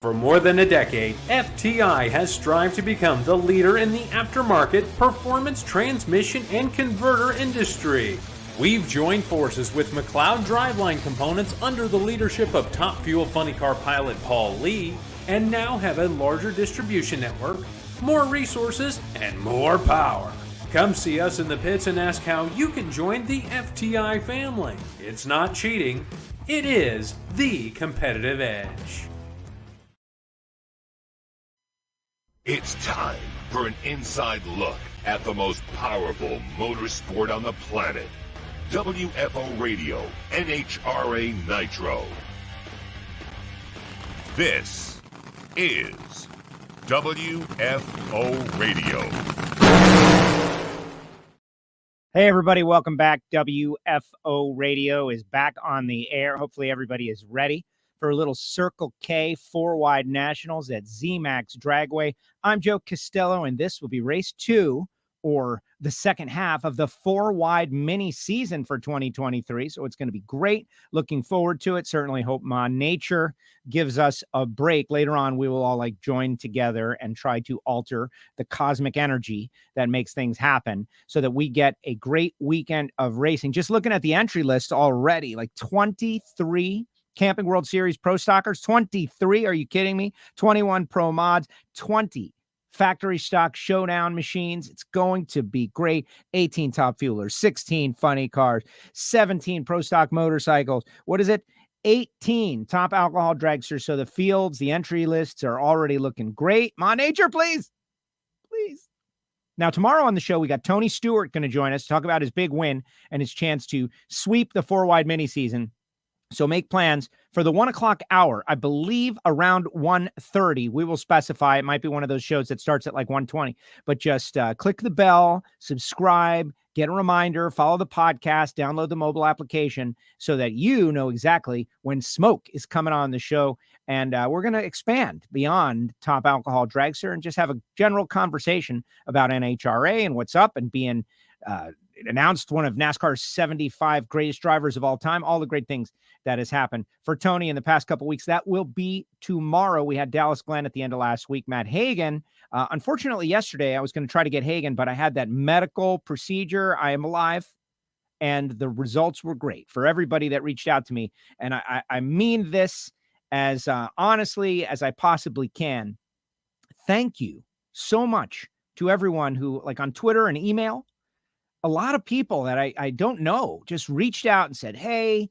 For more than a decade, FTI has strived to become the leader in the aftermarket performance transmission and converter industry. We've joined forces with McLeod driveline components under the leadership of Top Fuel Funny Car pilot Paul Lee, and now have a larger distribution network, more resources, and more power. Come see us in the pits and ask how you can join the FTI family. It's not cheating, it is the competitive edge. It's time for an inside look at the most powerful motorsport on the planet. WFO Radio, NHRA Nitro. This is WFO Radio. Hey everybody, welcome back. WFO Radio is back on the air. Hopefully everybody is ready for a little Circle K 4-wide Nationals at zMAX Dragway. I'm Joe Castello, and this will be race 2, or the second half of the 4-wide mini season for 2023. So it's going to be great. Looking forward to it. Certainly hope nature gives us a break. Later on, we will all join together and try to alter the cosmic energy that makes things happen so that we get a great weekend of racing. Just looking at the entry list already, 23 Camping World Series Pro Stockers, 23. Are you kidding me? 21 Pro Mods, 20 Factory Stock Showdown machines. It's going to be great. 18 Top Fuelers, 16 Funny Cars, 17 Pro Stock Motorcycles. What is it? 18 Top Alcohol Dragsters. So the fields, the entry lists are already looking great. Ma Nature, please. Please. Now, tomorrow on the show, we got Tony Stewart going to join us to talk about his big win and his chance to sweep the 4-wide mini season. So make plans for the 1 o'clock hour. I believe around 1:30. We will specify. It might be one of those shows that starts at 1:20. But just click the bell, subscribe, get a reminder, follow the podcast, download the mobile application so that you know exactly when Smoke is coming on the show. And we're going to expand beyond Top Alcohol Dragster and just have a general conversation about NHRA and what's up and being announced one of NASCAR's 75 greatest drivers of all time, all the great things that has happened for Tony in the past couple weeks. That will be tomorrow. We had Dallas Glenn at the end of last week. Matt Hagan, unfortunately yesterday, I was going to try to get Hagan, but I had that medical procedure. I am alive, and the results were great for everybody that reached out to me. And I mean this as honestly as I possibly can. Thank you so much to everyone who, on Twitter and email, a lot of people that I don't know just reached out and said, hey,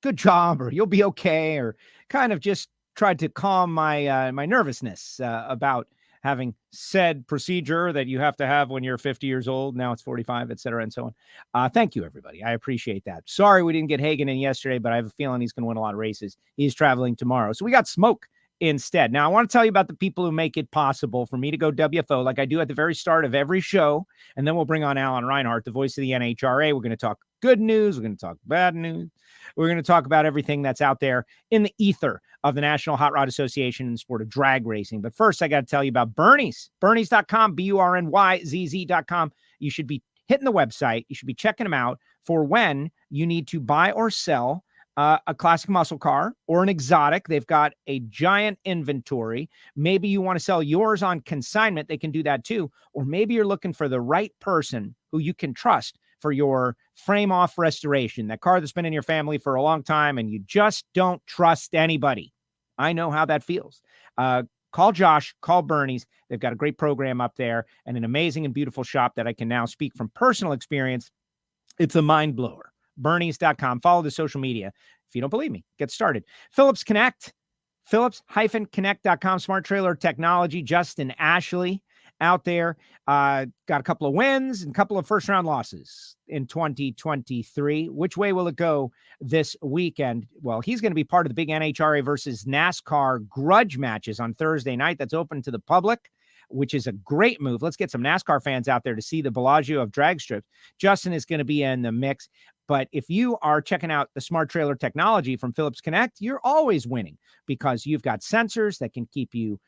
good job, or you'll be okay, or kind of just tried to calm my my nervousness about having said procedure that you have to have when you're 50 years old. Now it's 45, et cetera, and so on. Thank you, everybody. I appreciate that. Sorry we didn't get Hagan in yesterday, but I have a feeling he's going to win a lot of races. He's traveling tomorrow. So we got Smoke instead. Now, I want to tell you about the people who make it possible for me to go WFO like I do at the very start of every show, and then we'll bring on Alan Reinhart, the voice of the NHRA. We're going to talk good news. We're going to talk bad news. We're going to talk about everything that's out there in the ether of the National Hot Rod Association and the sport of drag racing. But first, I got to tell you about Bernie's, Bernie's.com, BURNYZZ.com. You should be hitting the website. You should be checking them out for when you need to buy or sell a classic muscle car or an exotic. They've got a giant inventory. Maybe you want to sell yours on consignment. They can do that too. Or maybe you're looking for the right person who you can trust for your frame off restoration, that car that's been in your family for a long time and you just don't trust anybody. I know how that feels. Call Josh, call Bernie's. They've got a great program up there and an amazing and beautiful shop that I can now speak from personal experience. It's a mind blower. Bernie's.com. Follow the social media. If you don't believe me, get started. Phillips Connect, Phillips-Connect.com. Smart Trailer Technology. Justin Ashley out there. Got a couple of wins and a couple of first-round losses in 2023. Which way will it go this weekend? Well, he's going to be part of the big NHRA versus NASCAR grudge matches on Thursday night. That's open to the public, which is a great move. Let's get some NASCAR fans out there to see the Bellagio of drag strips. Justin is going to be in the mix. But if you are checking out the smart trailer technology from Phillips Connect, you're always winning because you've got sensors that can keep you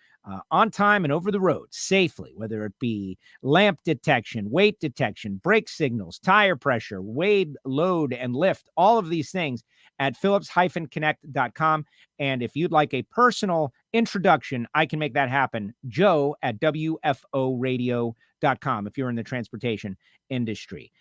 on time and over the road safely, whether it be lamp detection, weight detection, brake signals, tire pressure, weight, load, and lift, all of these things at phillips-connect.com. And if you'd like a personal introduction, I can make that happen. Joe at WFOradio.com if you're in the transportation industry.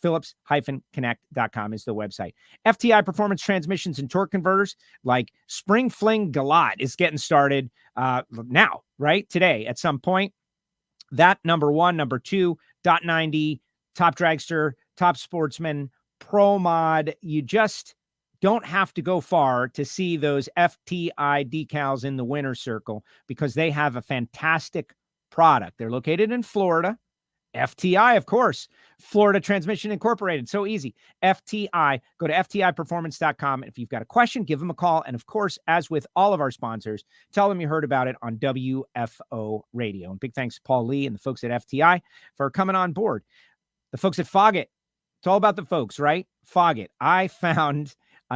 Phillips-connect.com is the website. FTI Performance Transmissions and Torque Converters like Spring Fling Galat is getting started now, right? Today at some point. That number 1, number 2, dot 90, top dragster, top sportsman, pro mod. You just don't have to go far to see those FTI decals in the winner's circle because they have a fantastic product. They're located in Florida. FTI, of course, Florida Transmission Incorporated. So easy. FTI. Go to FTIperformance.com. If you've got a question, give them a call. And of course, as with all of our sponsors, tell them you heard about it on WFO Radio. And big thanks to Paul Lee and the folks at FTI for coming on board. The folks at Foggett. It's all about the folks, right? Foggett. I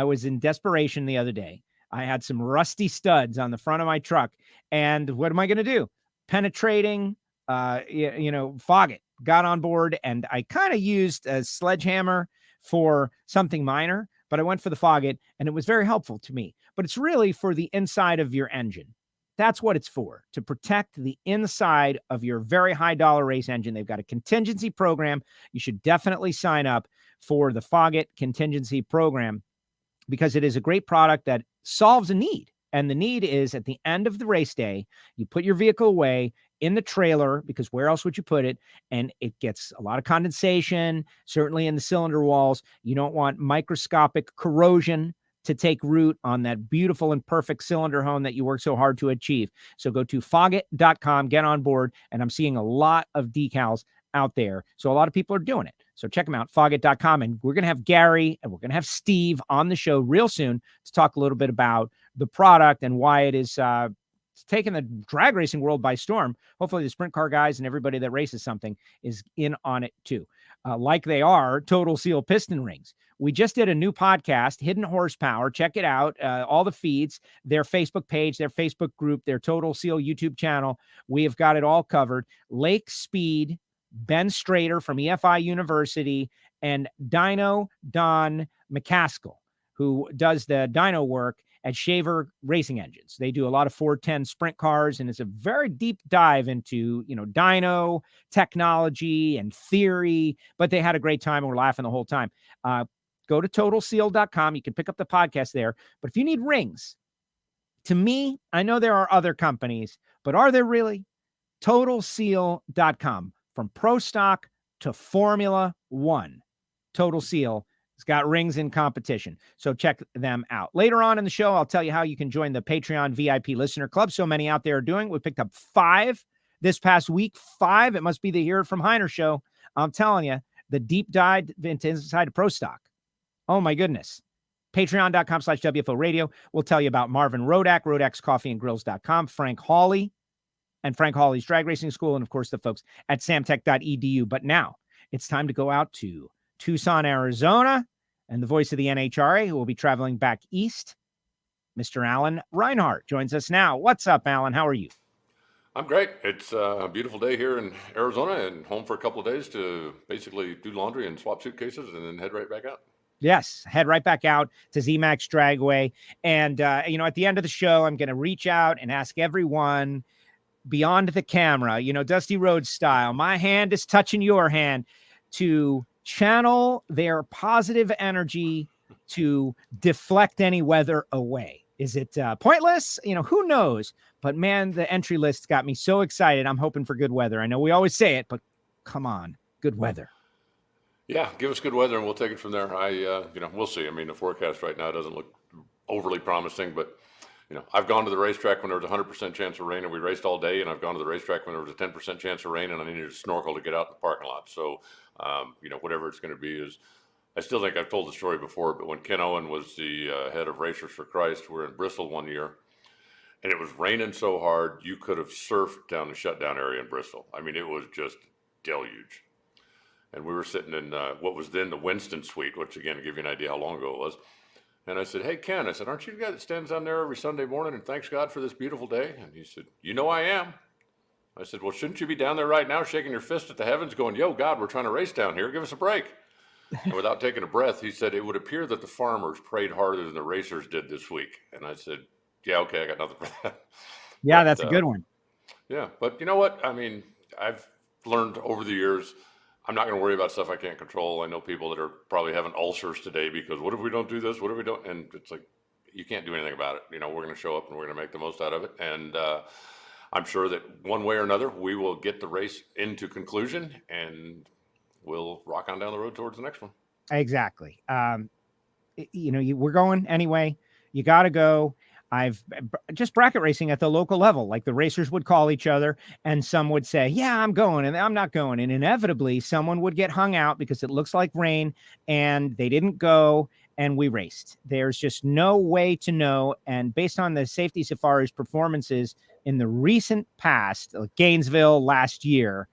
was in desperation the other day. I had some rusty studs on the front of my truck. And what am I going to do? Penetrating, Foggett got on board, and I kind of used a sledgehammer for something minor, but I went for the Foggett, and it was very helpful to me. But it's really for the inside of your engine. That's what it's for, to protect the inside of your very high dollar race engine. They've got a contingency program. You should definitely sign up for the Foggett contingency program because it is a great product that solves a need. And the need is at the end of the race day, you put your vehicle away in the trailer, because where else would you put it? And it gets a lot of condensation, certainly in the cylinder walls. You don't want microscopic corrosion to take root on that beautiful and perfect cylinder home that you work so hard to achieve. So go to Foggett.com, get on board, and I'm seeing a lot of decals out there. So a lot of people are doing it. So check them out, Foggett.com. And we're going to have Gary and we're going to have Steve on the show real soon to talk a little bit about the product and why it is taking the drag racing world by storm. Hopefully the sprint car guys and everybody that races something is in on it too. Like they are Total Seal piston rings. We just did a new podcast, Hidden Horsepower. Check it out. All the feeds, their Facebook page, their Facebook group, their Total Seal YouTube channel. We have got it all covered. Lake Speed, Ben Strader from EFI University, and Dyno Don McCaskill, who does the dyno work at Shaver Racing Engines. They do a lot of 410 sprint cars, and it's a very deep dive into, dyno technology and theory, but they had a great time and we're laughing the whole time. Go to totalseal.com. You can pick up the podcast there. But if you need rings, to me, I know there are other companies, but are there really? Totalseal.com. From Pro Stock to Formula One, Total Seal has got rings in competition. So check them out. Later on in the show, I'll tell you how you can join the Patreon VIP Listener Club. So many out there are doing. We picked up 5 this past week. 5. It must be the Hear It From Heiner show. I'm telling you, the deep dive into inside of Pro Stock. Oh, my goodness. Patreon.com/WFO Radio. We'll tell you about Marvin Rodak, RodaksCoffeeandGrills.com, Frank Hawley, and Frank Hawley's Drag Racing School, and, of course, the folks at samtech.edu. But now it's time to go out to Tucson, Arizona, and the voice of the NHRA, who will be traveling back east, Mr. Alan Reinhart, joins us now. What's up, Alan? How are you? I'm great. It's a beautiful day here in Arizona and home for a couple of days to basically do laundry and swap suitcases and then head right back out. Yes, head right back out to zMAX Dragway. And, at the end of the show, I'm going to reach out and ask everyone beyond the camera, Dusty Rhodes style, my hand is touching your hand, to channel their positive energy to deflect any weather away. Is it pointless? Who knows? But man, the entry list got me so excited. I'm hoping for good weather. I know we always say it, but come on, good weather. Yeah, give us good weather and we'll take it from there. We'll see. I mean, the forecast right now doesn't look overly promising, but I've gone to the racetrack when there was a 100% chance of rain and we raced all day, and I've gone to the racetrack when there was a 10% chance of rain and I needed a snorkel to get out in the parking lot. So, whatever it's going to be is, I still think I've told the story before, but when Ken Owen was the head of Racers for Christ, we were in Bristol one year and it was raining so hard you could have surfed down the shutdown area in Bristol. I mean, it was just deluge. And we were sitting in what was then the Winston Suite, which again, to give you an idea how long ago it was. And I said, "Hey, Ken," I said, "aren't you the guy that stands down there every Sunday morning and thanks God for this beautiful day?" And he said, "You know I am." I said, "Well, shouldn't you be down there right now shaking your fist at the heavens going, 'Yo, God, we're trying to race down here. Give us a break.'" And without taking a breath, he said, "It would appear that the farmers prayed harder than the racers did this week." And I said, "Yeah, okay, I got nothing for that." Yeah, that's a good one. Yeah, but you know what? I mean, I've learned over the years, I'm not going to worry about stuff I can't control. I know people that are probably having ulcers today because what if we don't do this? What if we don't? And it's like, you can't do anything about it. You know, we're going to show up and we're going to make the most out of it. And I'm sure that one way or another, we will get the race into conclusion and we'll rock on down the road towards the next one. Exactly. We're going anyway. You got to go. I've just bracket racing at the local level. Like the racers would call each other and some would say, "Yeah, I'm going," and I'm not going. And inevitably someone would get hung out because it looks like rain and they didn't go and we raced. There's just no way to know. And based on the safety safari's performances in the recent past, like Gainesville last year,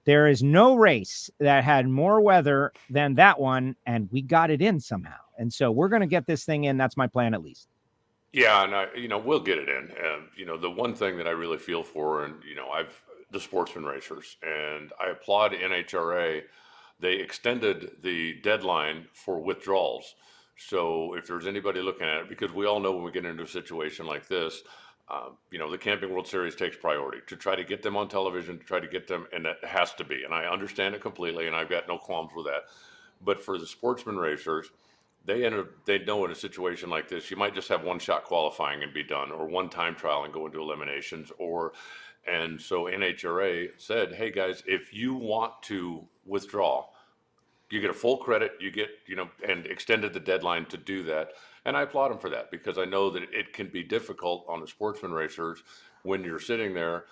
there is no race that had more weather than that one. And we got it in somehow. And so we're going to get this thing in. That's my plan, at least. Yeah, and we'll get it in. The one thing that I really feel for, and the sportsman racers, and I applaud NHRA. They extended the deadline for withdrawals. So if there's anybody looking at it, because we all know when we get into a situation like this, the Camping World Series takes priority to try to get them on television, to try to get them, and that has to be. And I understand it completely, and I've got no qualms with that. But for the sportsman racers, they know in a situation like this, you might just have one shot qualifying and be done, or one time trial and go into eliminations, and so NHRA said, "Hey guys, if you want to withdraw, you get a full credit, you get, and extended the deadline to do that." And I applaud them for that, because I know that it can be difficult on the sportsman racers when you're sitting there,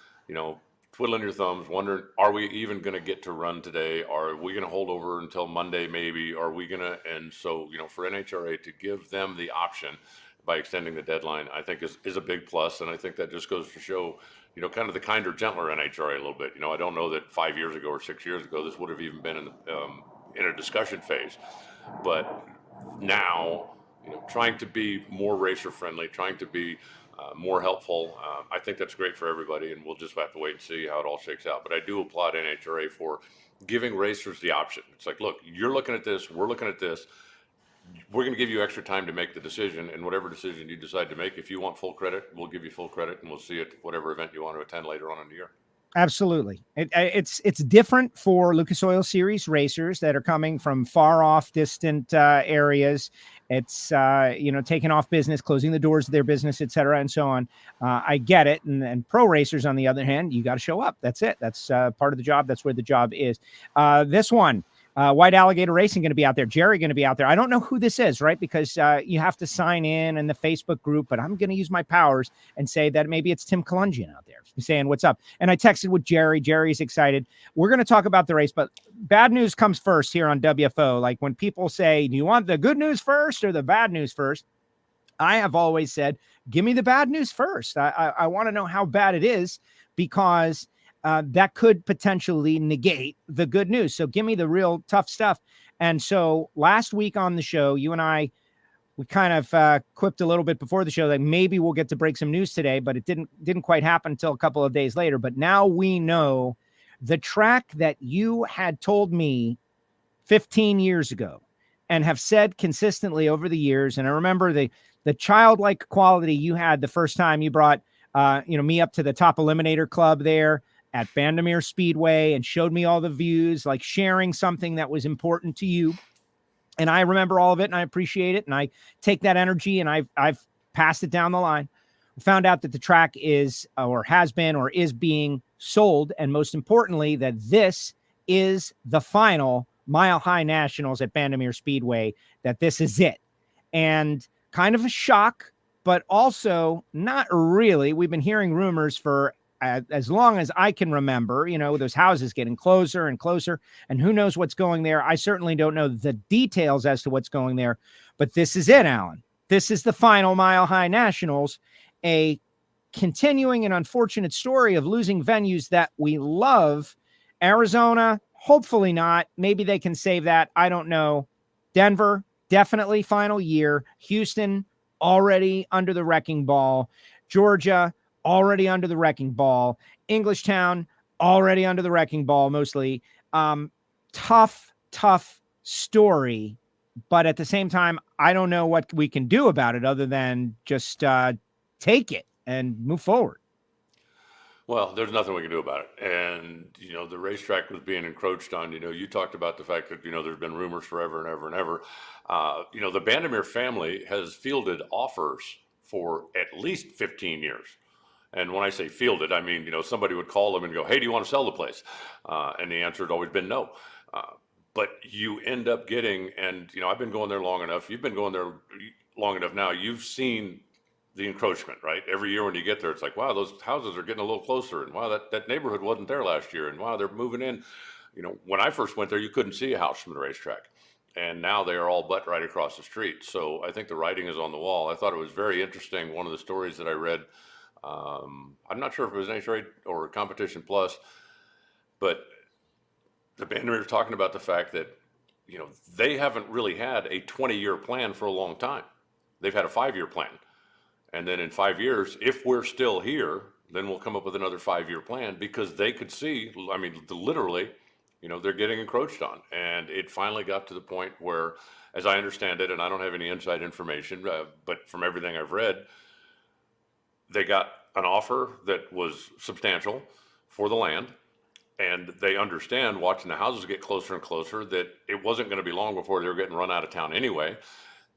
twiddling your thumbs, wondering, are we even going to get to run today? Are we going to hold over until Monday maybe? Are we going to? And so, for NHRA to give them the option by extending the deadline, I think is a big plus. And I think that just goes to show, kind of the kinder, gentler NHRA a little bit. I don't know that 5 years ago or 6 years ago, this would have even been in a discussion phase. But now, trying to be more racer friendly, trying to be more helpful. I think that's great for everybody, and we'll just have to wait and see how it all shakes out. But I do applaud NHRA for giving racers the option. It's like, look, you're looking at this, we're looking at this. We're going to give you extra time to make the decision, and whatever decision you decide to make, if you want full credit, we'll give you full credit, and we'll see it whatever event you want to attend later on in the year. Absolutely. It's different for Lucas Oil Series racers that are coming from far off, distant areas. It's, taking off business, closing the doors of their business, et cetera, and so on. I get it. And pro racers, on the other hand, you got to show up. That's it. That's part of the job. That's where the job is. This one, White Alligator Racing going to be out there. Jerry going to be out there. I don't know who this is, right? Because you have to sign in the Facebook group, but I'm going to use my powers and say that maybe it's Tim Kalungian out there saying what's up. And I texted with Jerry. Jerry's excited. We're going to talk about the race, but bad news comes first here on WFO. Like when people say, do you want the good news first or the bad news first? I have always said, give me the bad news first. I want to know how bad it is, because that could potentially negate the good news. So give me the real tough stuff. And so last week on the show, you and I, we kind of quipped a little bit before the show that maybe we'll get to break some news today, but it didn't quite happen until a couple of days later. But now we know the track that you had told me 15 years ago and have said consistently over the years. And I remember the childlike quality you had the first time you brought me up to the top eliminator club there at Bandimere Speedway and showed me all the views, like sharing something that was important to you. And I remember all of it, and I appreciate it. And I take that energy and I've passed it down the line. We found out that the track is, or has been, or is being sold. And most importantly, that this is the final Mile High Nationals at Bandimere Speedway, that this is it. And kind of a shock, but also not really. We've been hearing rumors for as long as I can remember, those houses getting closer and closer, and who knows what's going there. I certainly don't know the details as to what's going there, but this is it, Alan. This is the final Mile High Nationals, a continuing and unfortunate story of losing venues that we love. Arizona, Hopefully not. Maybe they can save that. I don't know. Denver, definitely final year. Houston, already under the wrecking ball. Georgia, already under the wrecking ball. Englishtown, already under the wrecking ball, mostly. Tough story. But at the same time, I don't know what we can do about it other than just take it and move forward. Well, there's nothing we can do about it. And, the racetrack was being encroached on. You talked about the fact that, there's been rumors forever and ever and ever. The Bandimere family has fielded offers for at least 15 years. And when I say fielded, I mean, somebody would call them and go, hey, do you want to sell the place? And the answer had always been no. But you end up getting, and, I've been going there long enough. You've been going there long enough now. You've seen the encroachment, right? Every year when you get there, it's like, wow, those houses are getting a little closer. And wow, that neighborhood wasn't there last year. And wow, they're moving in. When I first went there, you couldn't see a house from the racetrack. And now they are all but right across the street. So I think the writing is on the wall. I thought it was very interesting. One of the stories that I read, I'm not sure if it was NHRA or Competition Plus, but the Bandimere was talking about the fact that, they haven't really had a 20-year plan for a long time. They've had a 5-year plan. And then in 5 years, if we're still here, then we'll come up with another 5-year plan, because they could see, literally, they're getting encroached on. And it finally got to the point where, as I understand it, and I don't have any inside information, but from everything I've read, they got an offer that was substantial for the land. And they understand, watching the houses get closer and closer, that it wasn't going to be long before they were getting run out of town anyway.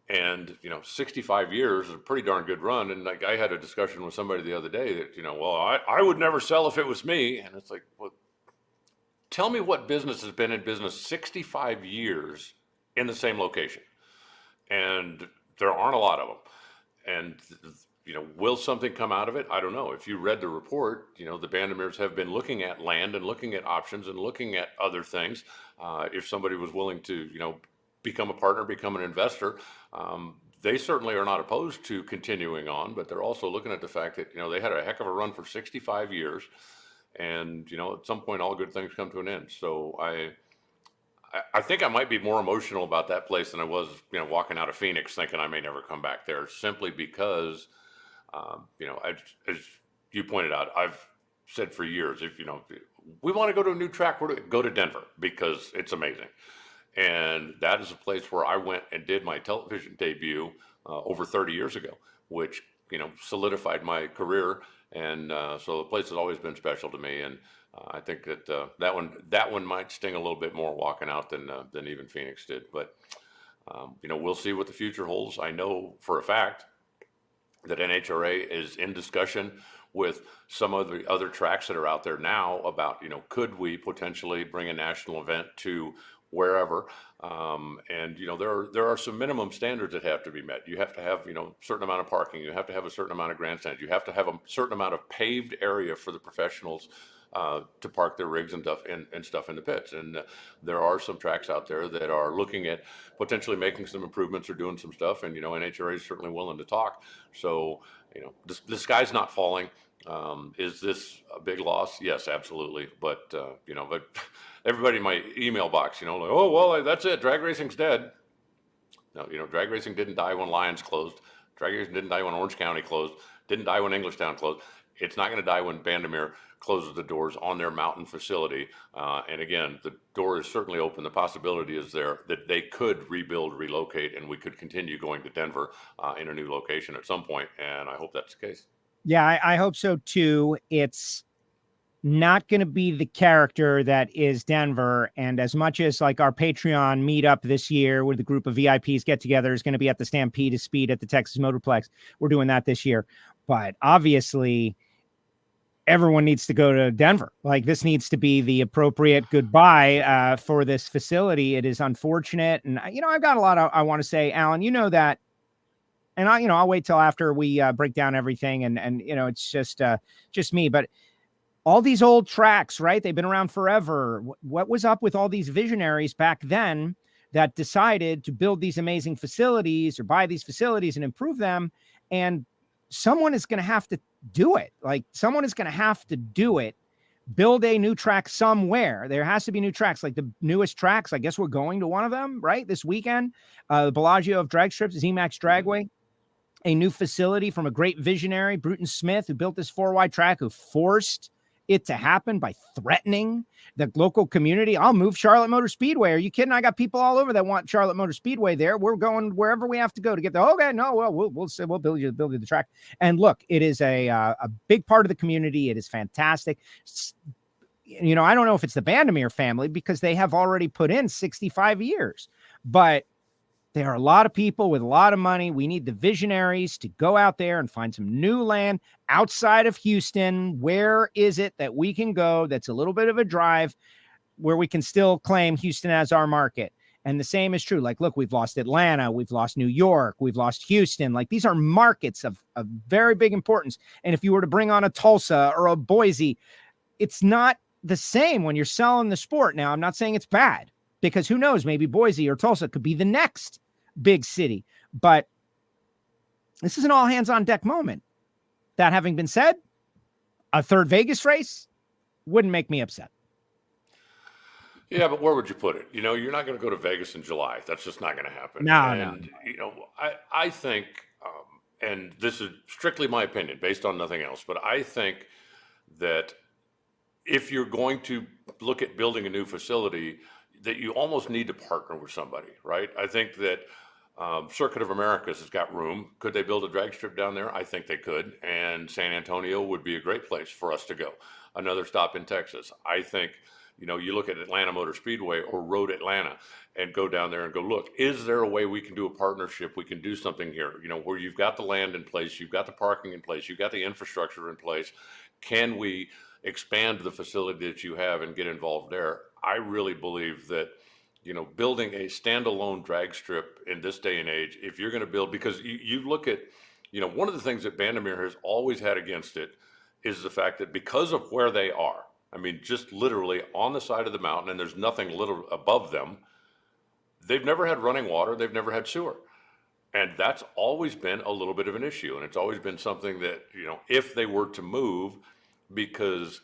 And, 65 years is a pretty darn good run. And I had a discussion with somebody the other day that, I would never sell if it was me. And it's like, well, tell me what business has been in business 65 years in the same location. And there aren't a lot of them. And, will something come out of it? I don't know. If you read the report, the Bandimeres have been looking at land and looking at options and looking at other things. If somebody was willing to, become a partner, become an investor, they certainly are not opposed to continuing on, but they're also looking at the fact that, they had a heck of a run for 65 years. And, at some point, all good things come to an end. So I think I might be more emotional about that place than I was, walking out of Phoenix thinking I may never come back there, simply because, as you pointed out, I've said for years, if, we want to go to a new track, go to Denver, because it's amazing. And that is a place where I went and did my television debut over 30 years ago, which, solidified my career. And so the place has always been special to me. And I think that that one might sting a little bit more walking out than even Phoenix did. But, we'll see what the future holds. I know for a fact that NHRA is in discussion with some of the other tracks that are out there now about, could we potentially bring a national event to wherever, and there are some minimum standards that have to be met. You have to have a certain amount of parking. You have to have a certain amount of grandstands. You have to have a certain amount of paved area for the professionals to park their rigs and stuff in the pits. And there are some tracks out there that are looking at potentially making some improvements or doing some stuff. And NHRA is certainly willing to talk. So the sky's not falling. Is this a big loss? Yes, absolutely. But but everybody in my email box, like, oh well, that's it. Drag racing's dead. No, drag racing didn't die when Lyons closed. Drag racing didn't die when Orange County closed. Didn't die when Englishtown closed. It's not going to die when Bandimere closes the doors on their mountain facility. And again, the door is certainly open. The possibility is there that they could rebuild, relocate, and we could continue going to Denver in a new location at some point. And I hope that's the case. Yeah, I hope so too. It's not going to be the character that is Denver. And as much as like our Patreon meetup this year with a group of VIPs get together is going to be at the Stampede of Speed at the Texas Motorplex. We're doing that this year. But obviously, everyone needs to go to Denver. Like, this needs to be the appropriate goodbye for this facility. It is unfortunate. And, I've got a lot I want to say, Alan, that. And I'll wait till after we break down everything. And it's just me. But all these old tracks, right? They've been around forever. What was up with all these visionaries back then that decided to build these amazing facilities or buy these facilities and improve them? And someone is going to have to do it. Like, someone is going to have to do it build a new track somewhere. There has to be new tracks, like the newest tracks. I guess we're going to one of them, right? This weekend, the Bellagio of drag strips, zMAX Dragway, a new facility from a great visionary, Bruton Smith, who built this 4-wide track, who forced it to happen by threatening the local community. I'll move Charlotte Motor Speedway. Are you kidding? I got people all over that want Charlotte Motor Speedway there. We're going wherever we have to go to get there. Okay, no, well, we'll build you the track. And look, it is a big part of the community. It is fantastic. You know, I don't know if it's the Bandimere family because they have already put in 65 years, but there are a lot of people with a lot of money. We need the visionaries to go out there and find some new land outside of Houston. Where is it that we can go that's a little bit of a drive where we can still claim Houston as our market? And the same is true. Like, look, we've lost Atlanta, we've lost New York, we've lost Houston. Like, these are markets of very big importance. And if you were to bring on a Tulsa or a Boise, it's not the same when you're selling the sport. Now, I'm not saying it's bad, because who knows, maybe Boise or Tulsa could be the next big city. But this is an all hands on deck moment. That having been said, a third Vegas race wouldn't make me upset. Yeah, but where would you put it? You know, you're not going to go to Vegas in July. That's just not going to happen. No. You know, I think, and this is strictly my opinion based on nothing else, but I think that if you're going to look at building a new facility, that you almost need to partner with somebody, right? I think that Circuit of Americas has got room. Could they build a drag strip down there? I think they could. And San Antonio would be a great place for us to go. Another stop in Texas. I think, you know, you look at Atlanta Motor Speedway or Road Atlanta and go down there and go, look, is there a way we can do a partnership? We can do something here, you know, where you've got the land in place, you've got the parking in place, you've got the infrastructure in place. Can we expand the facility that you have and get involved there? I really believe that, you know, building a standalone drag strip in this day and age, if you're going to build, because you look at, you know, one of the things that Bandimere has always had against it is the fact that because of where they are, I mean, just literally on the side of the mountain, and there's nothing little above them, they've never had running water, they've never had sewer. And that's always been a little bit of an issue. And it's always been something that, you know, if they were to move, because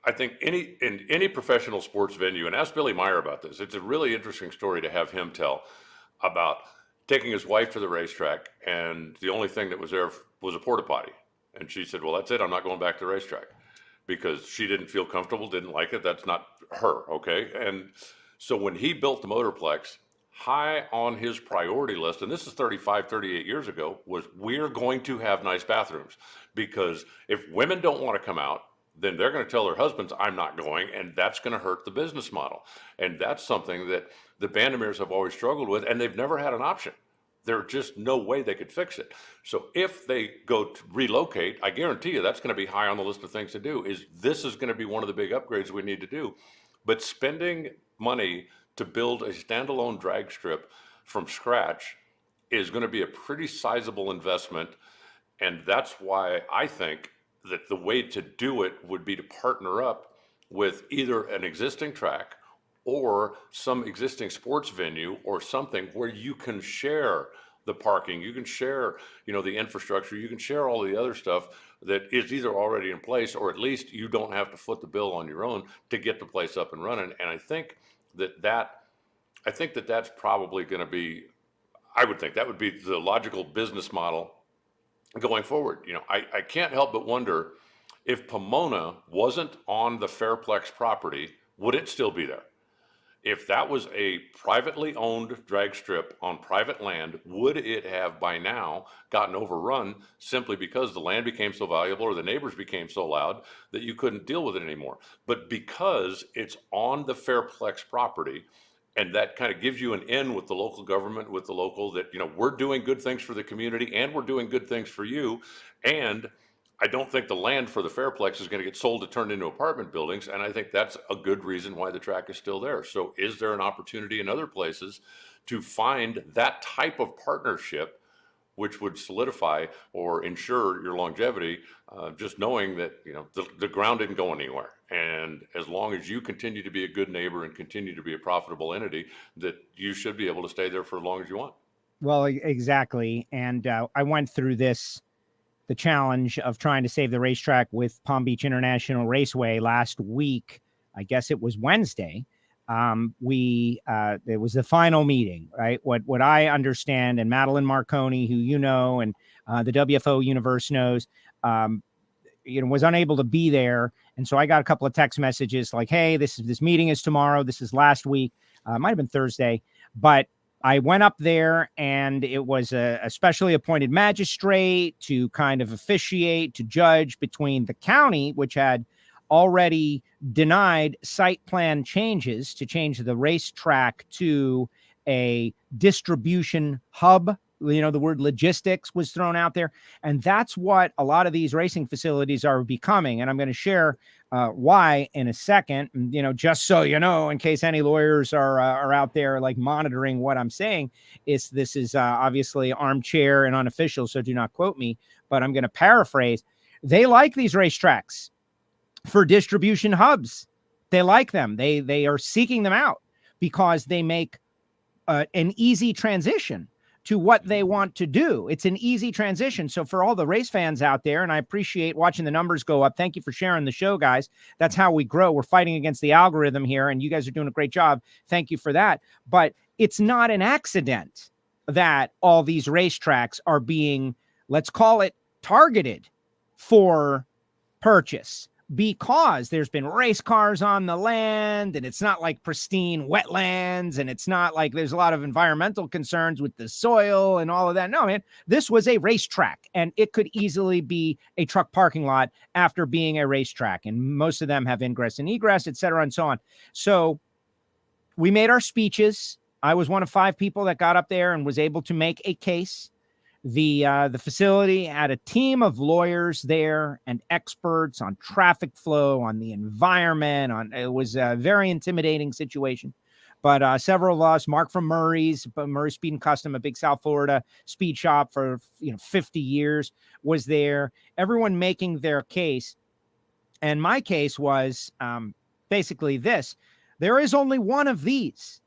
I think in any professional sports venue, and ask Billy Meyer about this, it's a really interesting story to have him tell about taking his wife to the racetrack, and the only thing that was there was a porta potty. And she said, well, that's it. I'm not going back to the racetrack, because she didn't feel comfortable, didn't like it. That's not her, okay? And so when he built the Motorplex, high on his priority list, and this is 35, 38 years ago, was we're going to have nice bathrooms, because if women don't want to come out, then they're going to tell their husbands, I'm not going, and that's going to hurt the business model. And that's something that the Bandimeres have always struggled with, and they've never had an option. There's just no way they could fix it. So if they go to relocate, I guarantee you that's going to be high on the list of things to do. This is going to be one of the big upgrades we need to do. But spending money to build a standalone drag strip from scratch is going to be a pretty sizable investment. And that's why I think that the way to do it would be to partner up with either an existing track or some existing sports venue or something where you can share the parking, you can share, you know, the infrastructure, you can share all the other stuff that is either already in place, or at least you don't have to foot the bill on your own to get the place up and running. And I think that's probably going to be, I would think that would be the logical business model going forward. You know, I can't help but wonder if Pomona wasn't on the Fairplex property, would it still be there? If that was a privately owned drag strip on private land, would it have by now gotten overrun simply because the land became so valuable or the neighbors became so loud that you couldn't deal with it anymore? But because it's on the Fairplex property, and that kind of gives you an in with the local government, with the local, that, you know, we're doing good things for the community and we're doing good things for you. And I don't think the land for the Fairplex is going to get sold to turn into apartment buildings. And I think that's a good reason why the track is still there. So is there an opportunity in other places to find that type of partnership, which would solidify or ensure your longevity, just knowing that, you know, the ground didn't go anywhere. And as long as you continue to be a good neighbor and continue to be a profitable entity, that you should be able to stay there for as long as you want. Well, exactly. And I went through this the challenge of trying to save the racetrack with Palm Beach International Raceway last week. I guess it was Wednesday. It was the final meeting, right? What I understand, and Madeline Marconi, who you know, and the WFO universe knows, was unable to be there. And so I got a couple of text messages like, hey, this meeting is tomorrow. This is last week. Might have been Thursday, but I went up there, and it was a specially appointed magistrate to kind of officiate, to judge between the county, which had already denied site plan changes to change the racetrack to a distribution hub. The word logistics was thrown out there. And that's what a lot of these racing facilities are becoming. And I'm going to share why in a second, just so you know, in case any lawyers are out there like monitoring what I'm saying. This is obviously armchair and unofficial, so do not quote me, but I'm going to paraphrase. They like these racetracks for distribution hubs. They like them. They are seeking them out because they make an easy transition to what they want to do. It's an easy transition. So for all the race fans out there, and I appreciate watching the numbers go up. Thank you for sharing the show, guys. That's how we grow. We're fighting against the algorithm here, and you guys are doing a great job. Thank you for that. But it's not an accident that all these racetracks are being, let's call it, targeted for purchase, because there's been race cars on the land, and it's not like pristine wetlands, and it's not like there's a lot of environmental concerns with the soil and all of that. No, man, this was a racetrack, and it could easily be a truck parking lot after being a racetrack. And most of them have ingress and egress, et cetera, and so on. So we made our speeches. I was one of 5 people that got up there and was able to make a case. The facility had a team of lawyers there and experts on traffic flow, on the environment. It was a very intimidating situation. But several of us, Mark from Murray's Speed and Custom, a big South Florida speed shop for 50 years, was there. Everyone making their case. And my case was basically this. There is only one of these.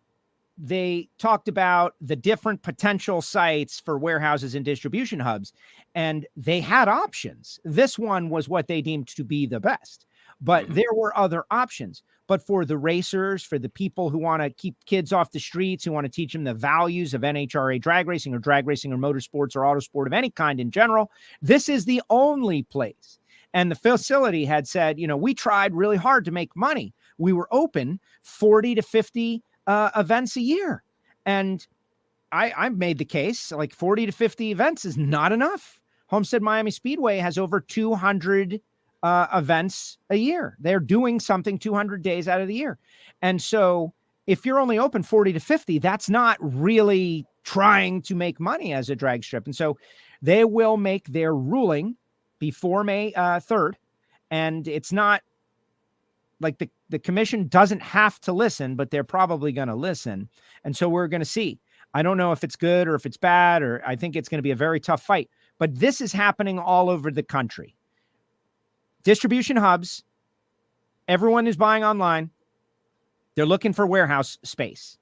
They talked about the different potential sites for warehouses and distribution hubs, and they had options. This one was what they deemed to be the best, but there were other options. But for the racers, for the people who want to keep kids off the streets, who want to teach them the values of NHRA drag racing or motorsports or autosport of any kind in general, this is the only place. And the facility had said, we tried really hard to make money. We were open 40 to 50 events a year. And I made the case like 40 to 50 events is not enough. Homestead Miami Speedway has over 200 events a year. They're doing something 200 days out of the year. And so if you're only open 40 to 50, that's not really trying to make money as a drag strip. And so they will make their ruling before May 3rd. And it's not like the commission doesn't have to listen, but they're probably going to listen. And so we're going to see. I don't know if it's good or if it's bad, or I think it's going to be a very tough fight. But this is happening all over the country. Distribution hubs, everyone is buying online. They're looking for warehouse space.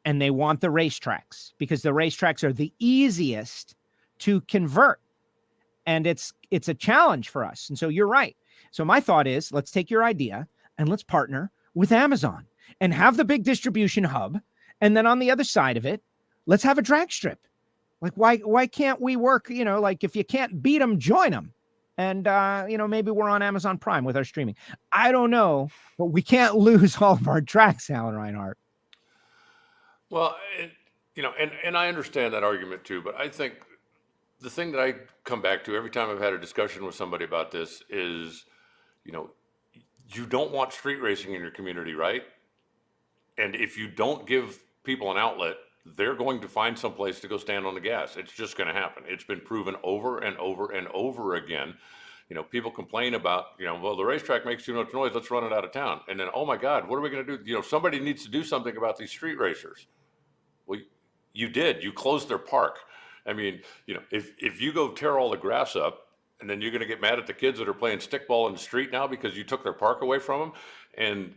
And they want the racetracks because the racetracks are the easiest to convert. And it's a challenge for us. And so you're right. So my thought is, let's take your idea and let's partner with Amazon and have the big distribution hub. And then on the other side of it, let's have a drag strip. Like, why can't we work? Like if you can't beat them, join them. And, maybe we're on Amazon Prime with our streaming. I don't know, but we can't lose all of our tracks, Alan Reinhart. Well, and I understand that argument too, but I think the thing that I come back to every time I've had a discussion with somebody about this is, you don't want street racing in your community, right? And if you don't give people an outlet, they're going to find some place to go stand on the gas. It's just going to happen. It's been proven over and over and over again. People complain about, well, the racetrack makes too much noise. Let's run it out of town. And then, oh my God, what are we going to do? Somebody needs to do something about these street racers. Well, you did. You closed their park. I mean, if you go tear all the grass up, and then you're going to get mad at the kids that are playing stickball in the street now because you took their park away from them. And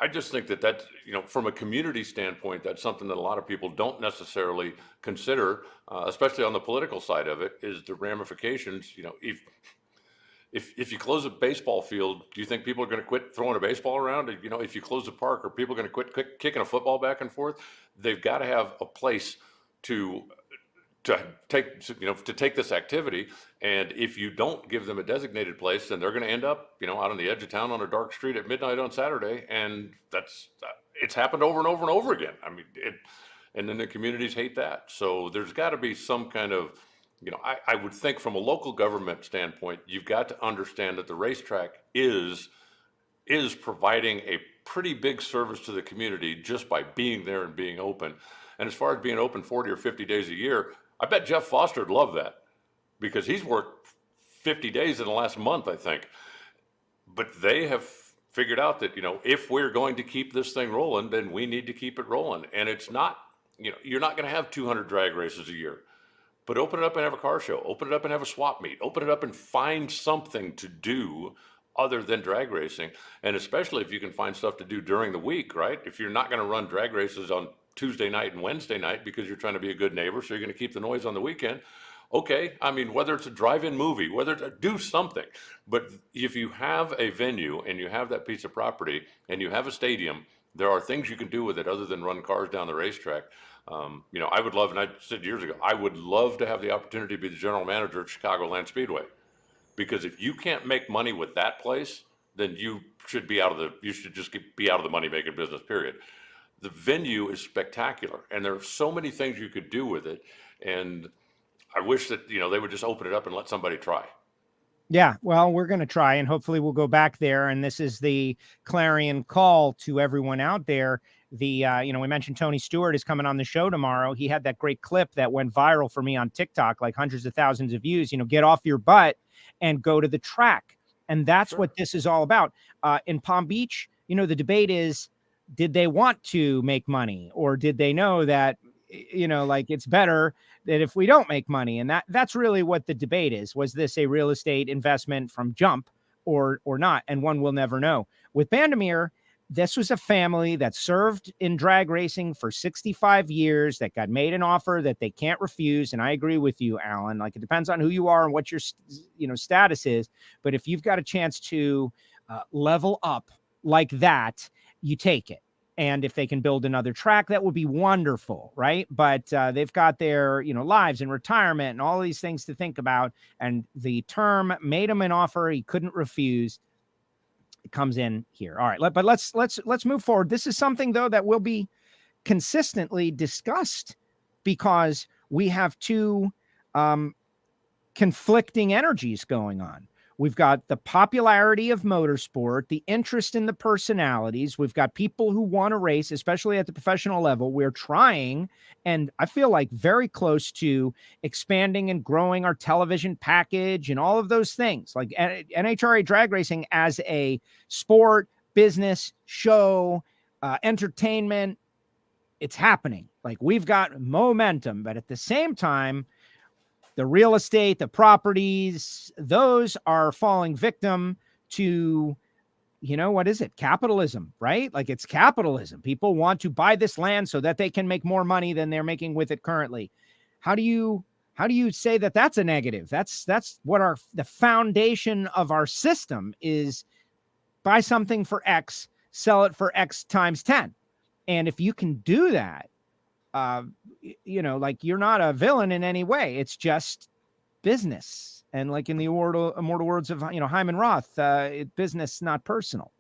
I just think that from a community standpoint, that's something that a lot of people don't necessarily consider, especially on the political side of it, is the ramifications. If you close a baseball field, do you think people are going to quit throwing a baseball around? If you close a park, are people going to quit kicking a football back and forth? They've got to have a place to take this activity. And if you don't give them a designated place, then they're going to end up, out on the edge of town on a dark street at midnight on Saturday. And it's happened over and over and over again. I mean, and then the communities hate that. So there's got to be some kind of, I would think from a local government standpoint, you've got to understand that the racetrack is providing a pretty big service to the community just by being there and being open. And as far as being open 40 or 50 days a year, I bet Jeff Foster would love that, because he's worked 50 days in the last month, I think. But they have figured out that, if we're going to keep this thing rolling, then we need to keep it rolling. And it's not, you're not going to have 200 drag races a year, but open it up and have a car show, open it up and have a swap meet, open it up and find something to do other than drag racing. And especially if you can find stuff to do during the week, right? If you're not going to run drag races on Tuesday night and Wednesday night because you're trying to be a good neighbor, so you're going to keep the noise on the weekend. Okay, I mean, whether it's a drive-in movie, whether to do something, but if you have a venue and you have that piece of property and you have a stadium, there are things you can do with it other than run cars down the racetrack. I would love, and I said years ago, I would love to have the opportunity to be the general manager at Chicagoland Speedway, because if you can't make money with that place, then you should be you should just be out of the money-making business, period. The venue is spectacular, and there are so many things you could do with it. And I wish that, they would just open it up and let somebody try. Yeah, well, we're going to try, and hopefully we'll go back there. And this is the clarion call to everyone out there. We mentioned Tony Stewart is coming on the show tomorrow. He had that great clip that went viral for me on TikTok, like hundreds of thousands of views. Get off your butt and go to the track. And that's what this is all about. In Palm Beach, the debate is, did they want to make money, or did they know that, it's better that if we don't make money? And that's really what the debate is. Was this a real estate investment from jump or not? And one will never know. With Bandimere, this was a family that served in drag racing for 65 years, that got made an offer that they can't refuse. And I agree with you, Alan. Like, it depends on who you are and what your, status is. But if you've got a chance to level up like that, you take it. And if they can build another track, that would be wonderful, right? But they've got their, lives and retirement and all these things to think about. And the term made him an offer he couldn't refuse. It comes in here. All right, but let's move forward. This is something, though, that will be consistently discussed, because we have two conflicting energies going on. We've got the popularity of motorsport, the interest in the personalities. We've got people who want to race, especially at the professional level. We're trying, and I feel like very close to expanding and growing our television package and all of those things. Like NHRA drag racing as a sport, business, show, entertainment, it's happening. Like, we've got momentum, but at the same time, the real estate, the properties, those are falling victim to, what is it? Capitalism, right? Like, it's capitalism. People want to buy this land so that they can make more money than they're making with it currently. How do you say that that's a negative? That's what the foundation of our system is. Buy something for X, sell it for X times 10. And if you can do that, you're not a villain in any way. It's just business. And like in the immortal words of, Hyman Roth, business, not personal.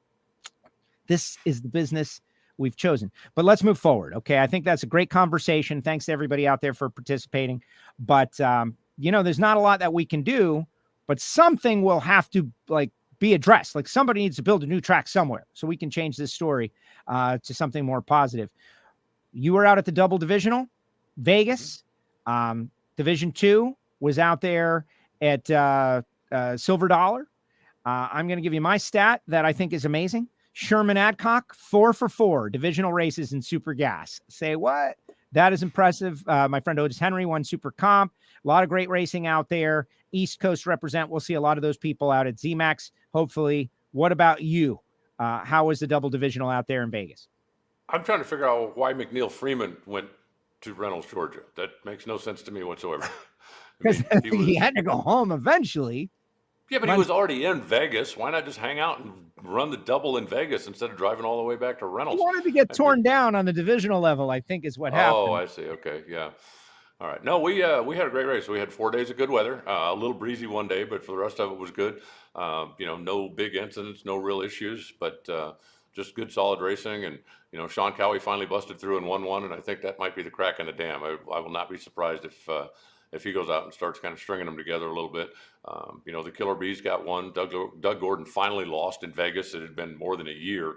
This is the business we've chosen. But let's move forward. Okay. I think that's a great conversation. Thanks to everybody out there for participating. But, there's not a lot that we can do, but something will have to be addressed. Like, somebody needs to build a new track somewhere so we can change this story to something more positive. You were out at the double divisional, Vegas. Division 2 was out there at Silver Dollar. I'm going to give you my stat that I think is amazing. Sherman Adcock, 4 for 4 divisional races in Super Gas. Say what? That is impressive. My friend Otis Henry won Super Comp. A lot of great racing out there. East Coast represent. We'll see a lot of those people out at zMAX, hopefully. What about you? How was the double divisional out there in Vegas? I'm trying to figure out why McNeil Freeman went to Reynolds, Georgia. That makes no sense to me whatsoever. Because he had to go home eventually. Yeah, but he was already in Vegas. Why not just hang out and run the double in Vegas instead of driving all the way back to Reynolds? He wanted to get torn down on the divisional level, I think, is what happened. Oh, I see. Okay, yeah. All right. No, we had a great race. We had 4 days of good weather. A little breezy one day, but for the rest of it was good. No big incidents, no real issues, but just good, solid racing. And Sean Cowie finally busted through and won one, and I think that might be the crack in the dam. I will not be surprised if he goes out and starts kind of stringing them together a little bit. The Killer Bees got one. Doug Gordon finally lost in Vegas. It had been more than a year,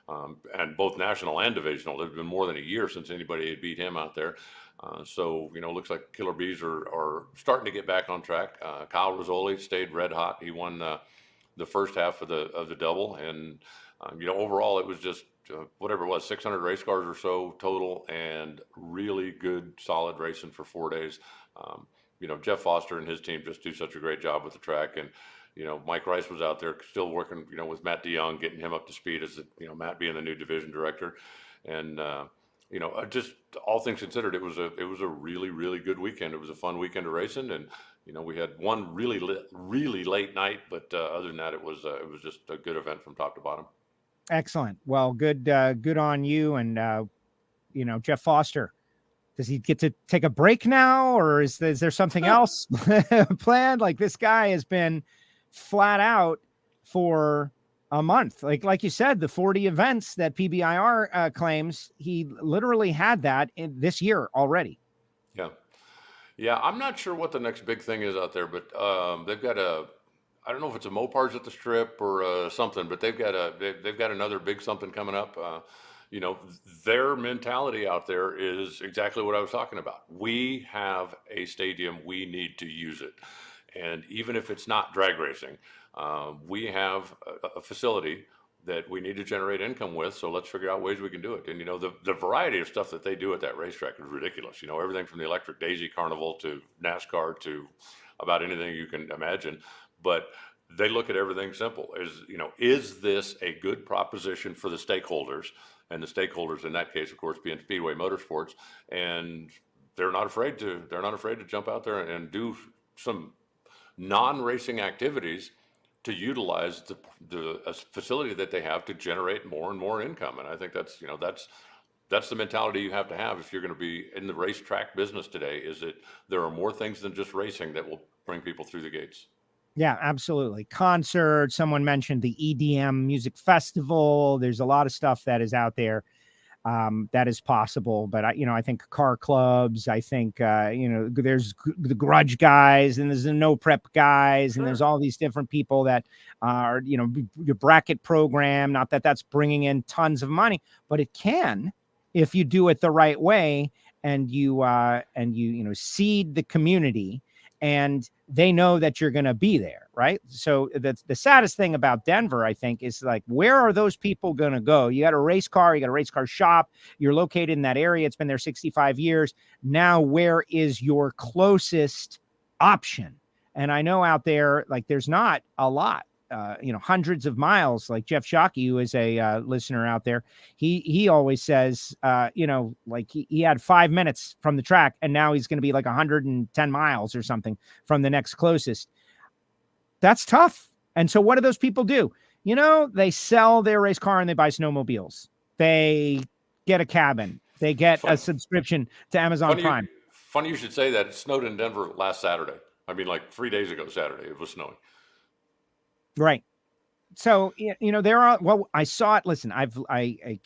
and both national and divisional. It had been more than a year since anybody had beat him out there. Looks like Killer Bees are starting to get back on track. Kyle Rizzoli stayed red hot. He won the first half of the double, and overall it was just whatever it was, 600 race cars or so total, and really good, solid racing for 4 days. Jeff Foster and his team just do such a great job with the track, and Mike Rice was out there still working with Matt DeYoung, getting him up to speed as Matt being the new division director, and just all things considered, it was a really, really good weekend. It was a fun weekend of racing, and we had one really late night, but other than that, it was just a good event from top to bottom. Excellent. Well, good on you. And Jeff Foster, does he get to take a break now, or is there something else planned? Like, this guy has been flat out for a month. Like you said, the 40 events that PBIR claims, he literally had that in this year already. Yeah. I'm not sure what the next big thing is out there, but they've got I don't know if it's a Mopars at the Strip or something, but they've got another big something coming up. Their mentality out there is exactly what I was talking about. We have a stadium, we need to use it. And even if it's not drag racing, we have a facility that we need to generate income with, so let's figure out ways we can do it. And the variety of stuff that they do at that racetrack is ridiculous. Everything from the Electric Daisy Carnival to NASCAR to about anything you can imagine. But they look at everything simple. Is this a good proposition for the stakeholders? And the stakeholders in that case, of course, being Speedway Motorsports, and they're not afraid to jump out there and do some non-racing activities to utilize the facility that they have to generate more and more income. And I think that's the mentality you have to have if you're going to be in the racetrack business today, is that there are more things than just racing that will bring people through the gates. Yeah, absolutely. Concerts. Someone mentioned the EDM music festival. There's a lot of stuff that is out there that is possible. But I think car clubs. I think there's the grudge guys, and there's the no prep guys, and there's all these different people that are your bracket program. Not that that's bringing in tons of money, but it can if you do it the right way, and you seed the community. And they know that you're going to be there, right? So the saddest thing about Denver, I think, is like, where are those people going to go? You got a race car, you got a race car shop, you're located in that area. It's been there 65 years. Now, where is your closest option? And I know out there, like, there's not a lot, hundreds of miles. Like Jeff Shockey, who is a listener out there, he always says, like he had 5 minutes from the track, and now he's going to be like 110 miles or something from the next closest. That's tough. And so what do those people do? They sell their race car and they buy snowmobiles. They get a cabin. They get a subscription to Amazon Prime. Funny you should say that. It snowed in Denver last Saturday. I mean, like 3 days ago Saturday, it was snowing. Right. So, there are, well, I saw it. Listen, I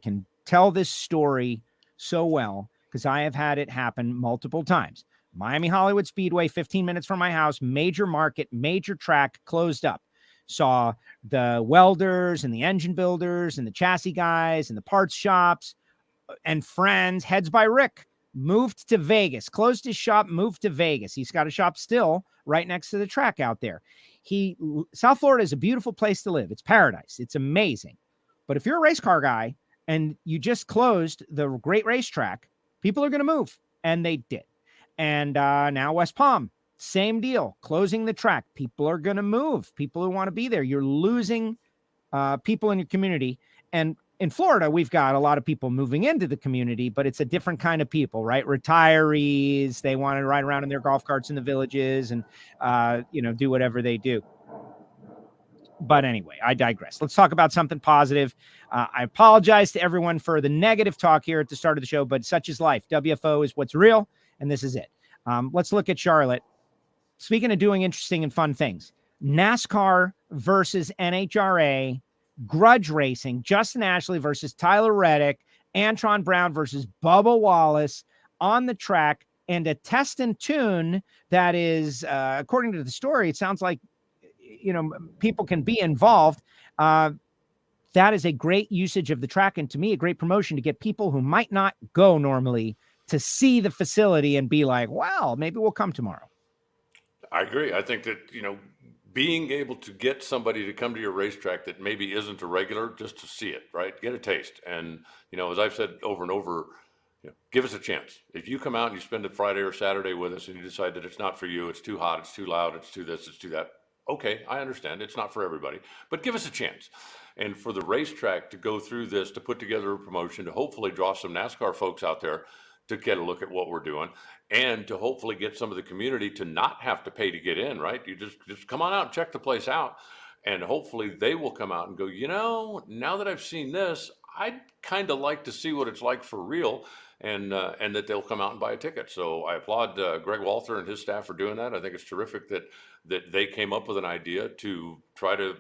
can tell this story so well because I have had it happen multiple times. Miami Hollywood Speedway, 15 minutes from my house, major market, major track, closed up. Saw the welders and the engine builders and the chassis guys and the parts shops and friends. Heads by Rick moved to Vegas, closed his shop, moved to Vegas. He's got a shop still right next to the track out there. South Florida is a beautiful place to live. It's paradise. It's amazing. But if you're a race car guy and you just closed the great racetrack, people are going to move. And they did. And now West Palm, same deal, closing the track. People are going to move. People who want to be there. You're losing people in your community. And in Florida, we've got a lot of people moving into the community, but it's a different kind of people, right? Retirees, they want to ride around in their golf carts in the villages and, do whatever they do. But anyway, I digress. Let's talk about something positive. I apologize to everyone for the negative talk here at the start of the show, but such is life. WFO is what's real, and this is it. Let's look at Charlotte. Speaking of doing interesting and fun things, NASCAR versus NHRA, grudge racing, Justin Ashley versus Tyler Reddick, Antron Brown versus Bubba Wallace on the track, and a test and tune that is, according to the story, it sounds like, people can be involved. That is a great usage of the track, and to me, a great promotion to get people who might not go normally to see the facility and be like, wow, maybe we'll come tomorrow. I agree. I think that, being able to get somebody to come to your racetrack that maybe isn't a regular, just to see it, right? Get a taste. And, as I've said over and over, give us a chance. If you come out and you spend a Friday or Saturday with us and you decide that it's not for you, it's too hot, it's too loud, it's too this, it's too that. Okay, I understand. It's not for everybody, but give us a chance. And for the racetrack to go through this, to put together a promotion, to hopefully draw some NASCAR folks out there to get a look at what we're doing, and to hopefully get some of the community to not have to pay to get in, right? You just come on out and check the place out, and hopefully they will come out and go, now that I've seen this, I'd kind of like to see what it's like for real, and that they'll come out and buy a ticket. So I applaud Greg Walther and his staff for doing that. I think it's terrific that they came up with an idea to try to,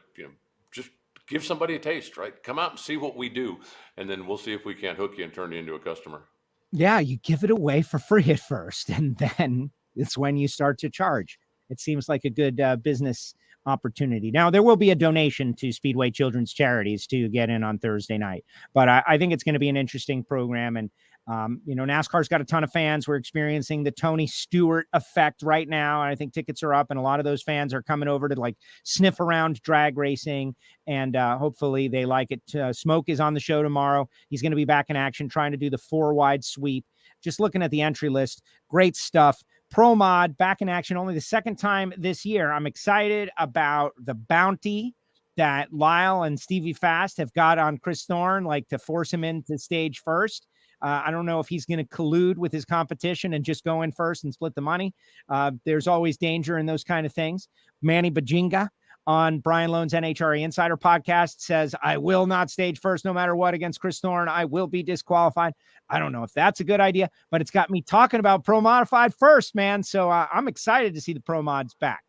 just give somebody a taste, right? Come out and see what we do, and then we'll see if we can't hook you and turn you into a customer. Yeah, you give it away for free at first, and then it's when you start to charge. It seems like a good business opportunity. Now, there will be a donation to Speedway Children's Charities to get in on Thursday night, but I think it's going to be an interesting program. And, NASCAR's got a ton of fans. We're experiencing the Tony Stewart effect right now. And I think tickets are up, and a lot of those fans are coming over to sniff around drag racing, and hopefully they like it. Smoke is on the show tomorrow. He's going to be back in action trying to do the 4-wide sweep. Just looking at the entry list, great stuff. Pro Mod back in action only the second time this year. I'm excited about the bounty that Lyle and Stevie Fast have got on Chris Thorne, to force him into stage first. I don't know if he's going to collude with his competition and just go in first and split the money. There's always danger in those kind of things. Manny Bajinga on Brian Lone's NHRA Insider podcast says, I will not stage first no matter what against Chris Thorne. I will be disqualified. I don't know if that's a good idea, but it's got me talking about Pro Modified first, man. So I'm excited to see the Pro Mods back.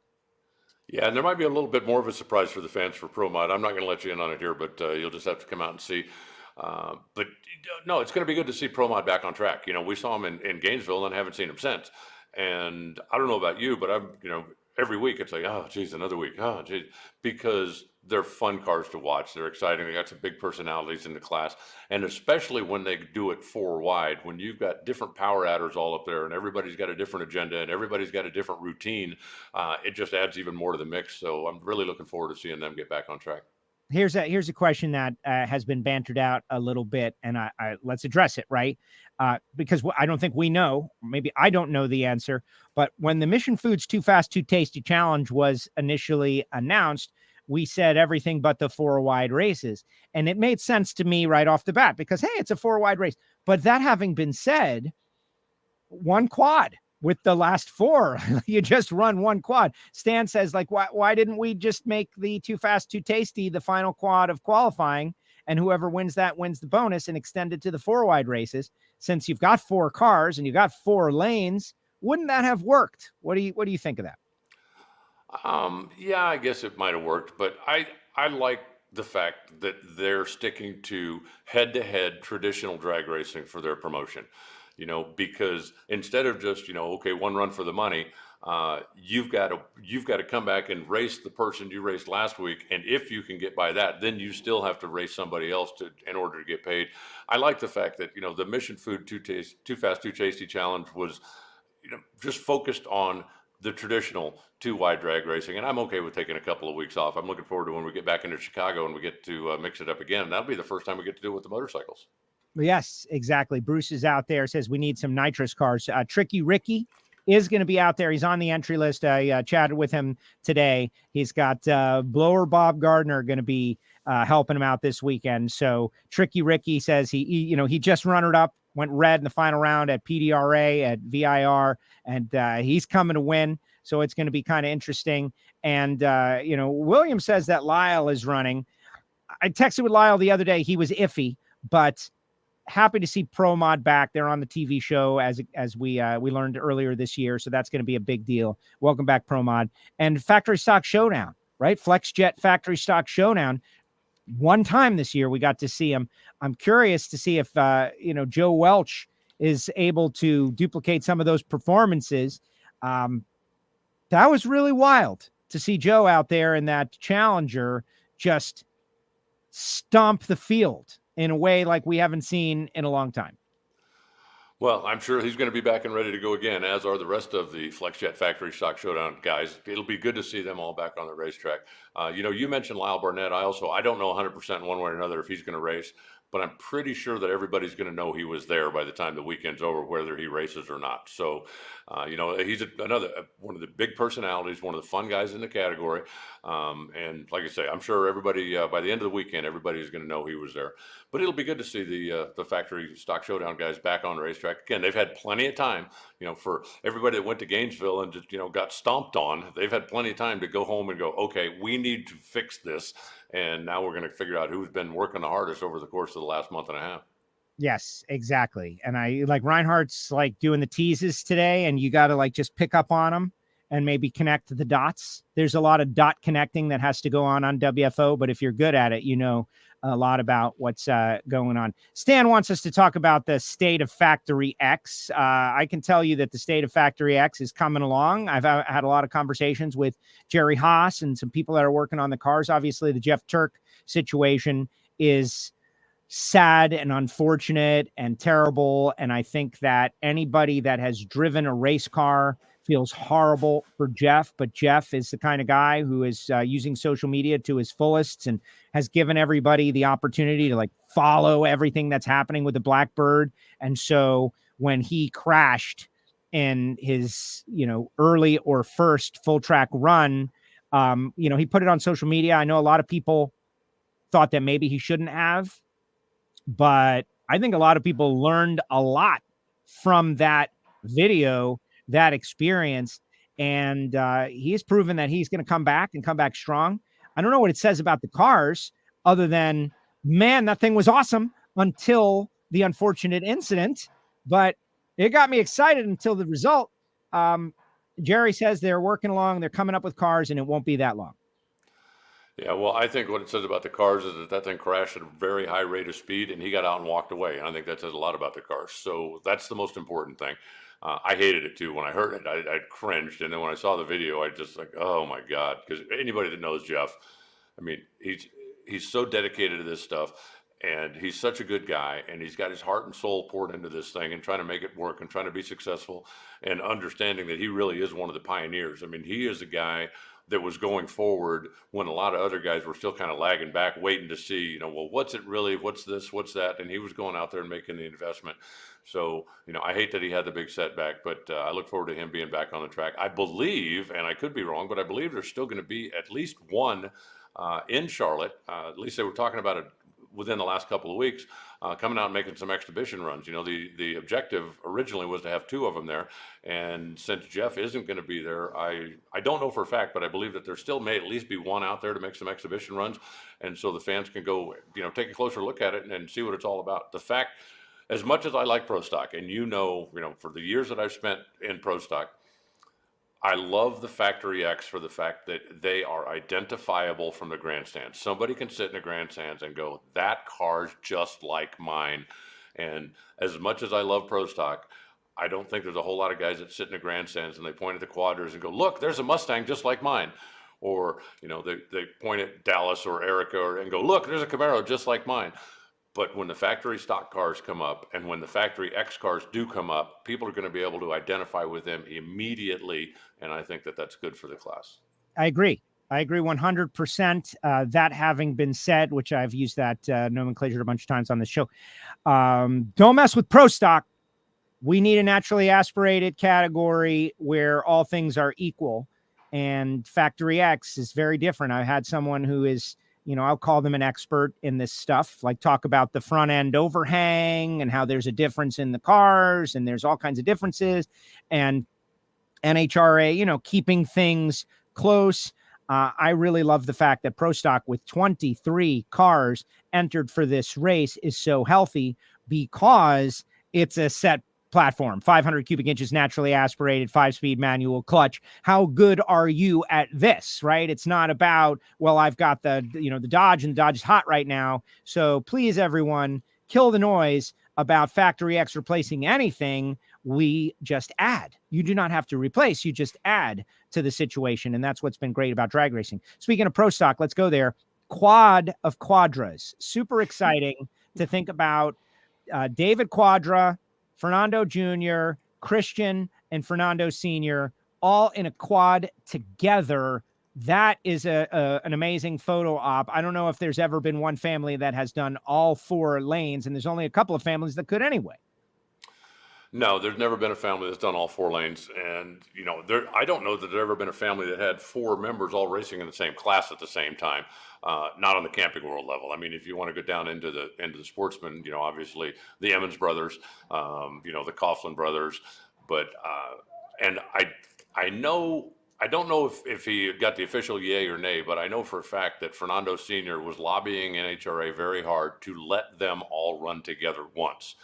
Yeah, and there might be a little bit more of a surprise for the fans for Pro Mod. I'm not going to let you in on it here, but you'll just have to come out and see. But no, it's going to be good to see Pro Mod back on track. We saw him in Gainesville and haven't seen him since. And I don't know about you, but I'm, every week it's like, oh, geez, another week. Oh, geez, because they're fun cars to watch. They're exciting. They got some big personalities in the class. And especially when they do it 4-wide, when you've got different power adders all up there and everybody's got a different agenda and everybody's got a different routine, it just adds even more to the mix. So I'm really looking forward to seeing them get back on track. Here's a question that has been bantered out a little bit, and I let's address it, right? Because I don't think we know, maybe I don't know the answer, but when the Mission Foods Too Fast, Too Tasty Challenge was initially announced, we said everything but the 4-wide races. And it made sense to me right off the bat because, hey, it's a 4-wide race. But that having been said, one quad with the last 4, you just run one quad. Stan says, why didn't we just make the Too Fast, Too Tasty the final quad of qualifying, and whoever wins that wins the bonus, and extend it to the 4-wide races? Since you've got 4 cars and you've got 4 lanes, wouldn't that have worked? What do you think of that? Yeah, I guess it might have worked, but I like the fact that they're sticking to head-to-head traditional drag racing for their promotion. Because instead of just, okay, one run for the money, you've got to come back and race the person you raced last week. And if you can get by that, then you still have to race somebody else in order to get paid. I like the fact that, the Mission Food Too Fast, Too Tasty Challenge was, just focused on the traditional 2-wide drag racing. And I'm okay with taking a couple of weeks off. I'm looking forward to when we get back into Chicago and we get to mix it up again. That'll be the first time we get to do it with the motorcycles. Yes, exactly. Bruce is out there, says we need some nitrous cars. Tricky Ricky is going to be out there. He's on the entry list. I chatted with him today. He's got Blower Bob Gardner going to be helping him out this weekend. So Tricky Ricky says he just runnered up, went red in the final round at PDRA at VIR, and he's coming to win. So it's going to be kind of interesting. And, William says that Lyle is running. I texted with Lyle the other day. He was iffy, but happy to see Pro Mod back. They're on the TV show as we learned earlier this year. So that's going to be a big deal. Welcome back, Pro Mod. And Factory Stock Showdown, right? FlexJet Factory Stock Showdown. One time this year, we got to see him. I'm curious to see if, Joe Welch is able to duplicate some of those performances. That was really wild to see Joe out there in that Challenger just stomp the field in a way like we haven't seen in a long time. Well, I'm sure he's going to be back and ready to go again, as are the rest of the FlexJet Factory Stock Showdown guys. It'll be good to see them all back on the racetrack. You mentioned Lyle Barnett. I don't know 100% one way or another if he's going to race, but I'm pretty sure that everybody's going to know he was there by the time the weekend's over, whether he races or not. So, he's another one of the big personalities, one of the fun guys in the category. And like I say, I'm sure everybody, by the end of the weekend, everybody's going to know he was there. But it'll be good to see the Factory Stock Showdown guys back on the racetrack. Again, they've had plenty of time, for everybody that went to Gainesville and just, got stomped on. They've had plenty of time to go home and go, okay, we need to fix this. And now we're going to figure out who's been working the hardest over the course of the last month and a half. Yes, exactly. And I like Reinhardt's like doing the teases today, and you got to just pick up on them and maybe connect the dots. There's a lot of dot connecting that has to go on WFO, but if you're good at it, a lot about what's going on. Stan wants us to talk about the state of Factory X. I can tell you that the state of Factory X is coming along. I've had a lot of conversations with Jerry Haas and some people that are working on the cars. Obviously, the Jeff Turk situation is sad and unfortunate and terrible. And I think that anybody that has driven a race car feels horrible for Jeff, but Jeff is the kind of guy who is using social media to his fullest and has given everybody the opportunity to follow everything that's happening with the Blackbird. And so when he crashed in his, early or first full track run, he put it on social media. I know a lot of people thought that maybe he shouldn't have, but I think a lot of people learned a lot from that video, that experience, and he has proven that he's going to come back and come back strong. I don't know what it says about the cars other than, man, that thing was awesome until the unfortunate incident, but it got me excited until the result. Jerry says they're working along, they're coming up with cars, and it won't be that long. Yeah, well, I think what it says about the cars is that thing crashed at a very high rate of speed, and he got out and walked away. And I think that says a lot about the cars. So that's the most important thing. I hated it too. When I heard it, I cringed. And then when I saw the video, I just oh my God. Because anybody that knows Jeff, I mean, he's so dedicated to this stuff, and he's such a good guy, and he's got his heart and soul poured into this thing and trying to make it work and trying to be successful, and understanding that he really is one of the pioneers. I mean, he is a guy that was going forward when a lot of other guys were still kind of lagging back, waiting to see, well, what's it really, what's this, what's that? And he was going out there and making the investment. So, I hate that he had the big setback, but I look forward to him being back on the track. I believe, and I could be wrong, but I believe there's still going to be at least one in Charlotte. At least they were talking about it within the last couple of weeks, coming out and making some exhibition runs. The objective originally was to have two of them there. And since Jeff isn't going to be there, I don't know for a fact, but I believe that there still may at least be one out there to make some exhibition runs. And so the fans can go, take a closer look at it and see what it's all about. The fact, as much as I like Pro Stock, and for the years that I've spent in Pro Stock, I love the Factory X for the fact that they are identifiable from the grandstands. Somebody can sit in the grandstands and go, that car's just like mine. And as much as I love Pro Stock, I don't think there's a whole lot of guys that sit in the grandstands and they point at the quadras and go, look, there's a Mustang just like mine. Or, they point at Dallas or Erica and go, look, there's a Camaro just like mine. But when the factory stock cars come up and when the Factory X cars do come up, people are going to be able to identify with them immediately. And I think that that's good for the class. I agree 100%. That having been said, which I've used that nomenclature a bunch of times on the show, don't mess with Pro Stock. We need a naturally aspirated category where all things are equal. And Factory X is very different. I had someone who is I'll call them an expert in this stuff, like talk about the front end overhang and how there's a difference in the cars and there's all kinds of differences, and NHRA, keeping things close. I really love the fact that Pro Stock, with 23 cars entered for this race, is so healthy because it's a set platform, 500 cubic inches, naturally aspirated, 5-speed manual clutch. How good are you at this, right? It's not about, well, I've got the Dodge, and the Dodge is hot right now. So please, everyone, kill the noise about Factory X replacing anything. We just add. You do not have to replace. You just add to the situation. And that's what's been great about drag racing. Speaking of Pro Stock, let's go there. Quad of Quadras. Super exciting to think about David Quadra, Fernando Jr., Christian, and Fernando Sr. all in a quad together. That is an amazing photo op. I don't know if there's ever been one family that has done all 4 lanes, and there's only a couple of families that could anyway. No, there's never been a family that's done all 4 lanes. And, I don't know that there's ever been a family that had 4 members all racing in the same class at the same time. Not on the Camping World level. I mean, if you want to go down into the sportsmen, obviously the Emmons brothers, the Coughlin brothers, but, and I don't know if he got the official yay or nay, but I know for a fact that Fernando Sr. was lobbying NHRA very hard to let them all run together once.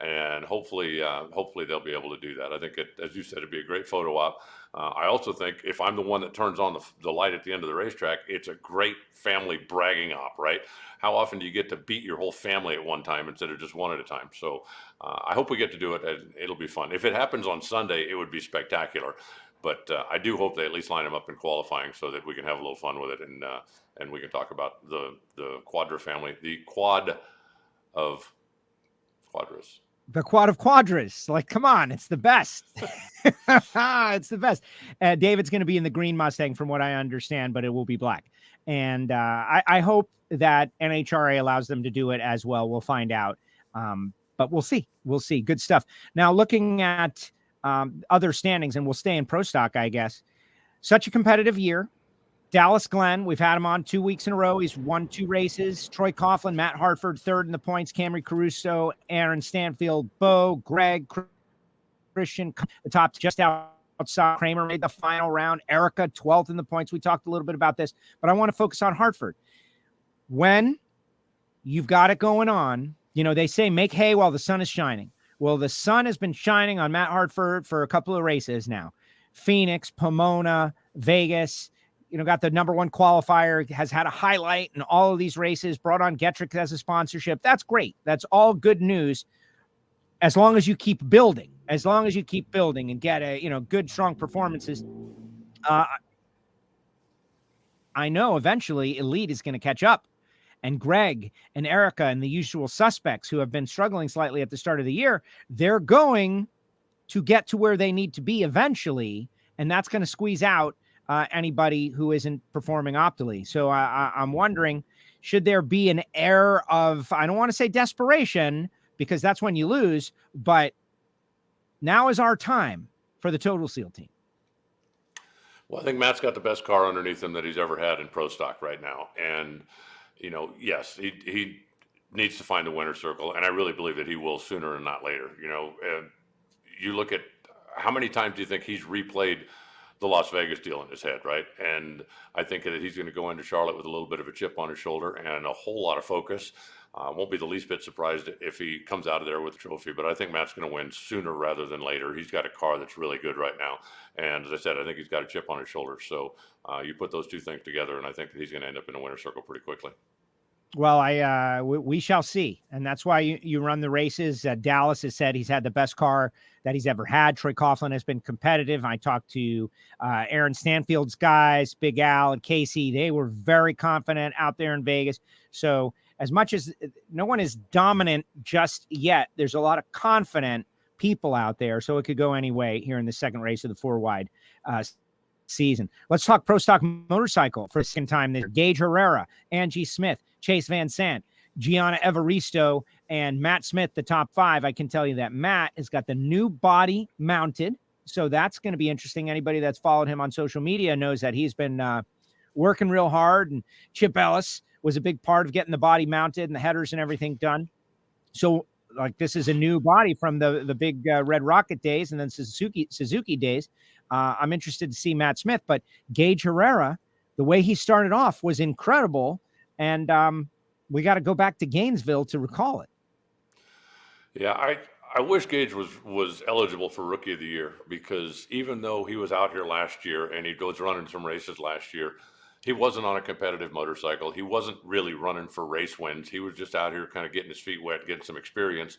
And hopefully they'll be able to do that. I think, as you said, it'd be a great photo op. I also think if I'm the one that turns on the light at the end of the racetrack, it's a great family bragging op, right? How often do you get to beat your whole family at one time instead of just one at a time? So I hope we get to do it, and it'll be fun. If it happens on Sunday, it would be spectacular. But I do hope they at least line them up in qualifying so that we can have a little fun with it, and we can talk about the Quadra family, the quad of Quadras. The quad of Quadras. Like, come on, it's the best. It's the best. David's going to be in the green Mustang from what I understand, but it will be black. And I hope that NHRA allows them to do it as well. We'll find out. But we'll see. We'll see. Good stuff. Now, looking at other standings, and we'll stay in Pro Stock, I guess. Such a competitive year. Dallas Glenn, we've had him on 2 weeks in a row. He's won 2 races. Troy Coughlin, Matt Hartford, third in the points. Camry Caruso, Aaron Stanfield, Bo, Greg, Christian, the top just outside. Kramer made the final round. Erica, 12th in the points. We talked a little bit about this, but I want to focus on Hartford. When you've got it going on, they say make hay while the sun is shining. Well, the sun has been shining on Matt Hartford for a couple of races now. Phoenix, Pomona, Vegas, got the number 1 qualifier, has had a highlight in all of these races, brought on Getrick as a sponsorship. That's great. That's all good news. As long as you keep building, and get good, strong performances. I know eventually Elite is going to catch up, and Greg and Erica and the usual suspects who have been struggling slightly at the start of the year, they're going to get to where they need to be eventually. And that's going to squeeze out anybody who isn't performing optimally. So I'm wondering, should there be an air of, I don't want to say desperation, because that's when you lose, but now is our time for the Total Seal team. Well, I think Matt's got the best car underneath him that he's ever had in Pro Stock right now. And, yes, he needs to find the winner's circle, and I really believe that he will sooner and not later. You look at how many times do you think he's replayed the Las Vegas deal in his head, right? And I think that he's going to go into Charlotte with a little bit of a chip on his shoulder and a whole lot of focus. Won't be the least bit surprised if he comes out of there with a trophy, but I think Matt's going to win sooner rather than later. He's got a car that's really good right now. And as I said, I think he's got a chip on his shoulder. So you put those two things together, and I think that he's going to end up in a winner's circle pretty quickly. Well, we shall see. And that's why you run the races. Dallas has said he's had the best car that he's ever had. Troy Coughlin has been competitive. I talked to Aaron Stanfield's guys, Big Al and Casey. They were very confident out there in Vegas. So as much as no one is dominant just yet, there's a lot of confident people out there. So it could go any way here in the second race of the 4-wide season. Let's talk Pro Stock Motorcycle for a second time. There's Gage Herrera, Angie Smith, Chase Van Sant, Gianna Evaristo, and Matt Smith, the top 5. I can tell you that Matt has got the new body mounted, so that's going to be interesting. Anybody that's followed him on social media knows that he's been working real hard, and Chip Ellis was a big part of getting the body mounted and the headers and everything done. So like this is a new body from the big Red Rocket days and then Suzuki days. I'm interested to see Matt Smith, but Gage Herrera, the way he started off was incredible. And we got to go back to Gainesville to recall it. Yeah, I wish Gage was eligible for Rookie of the Year, because even though he was out here last year and he was running some races last year, he wasn't on a competitive motorcycle. He wasn't really running for race wins. He was just out here kind of getting his feet wet, getting some experience.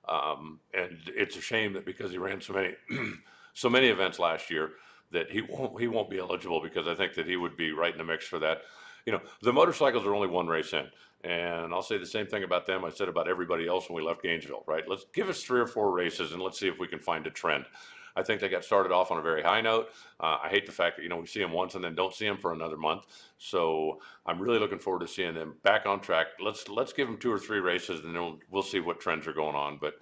And it's a shame that because he ran so many events last year that he won't be eligible, because I think that he would be right in the mix for that. You know, the motorcycles are only one race in, and I'll say the same thing about them I said about everybody else when we left Gainesville, right? Let's give us 3 or 4 races and let's see if we can find a trend. I think they got started off on a very high note. I hate the fact that, you know, we see them once and then don't see them for another month. So I'm really looking forward to seeing them back on track. Let's give them 2 or 3 races, and then we'll see what trends are going on. But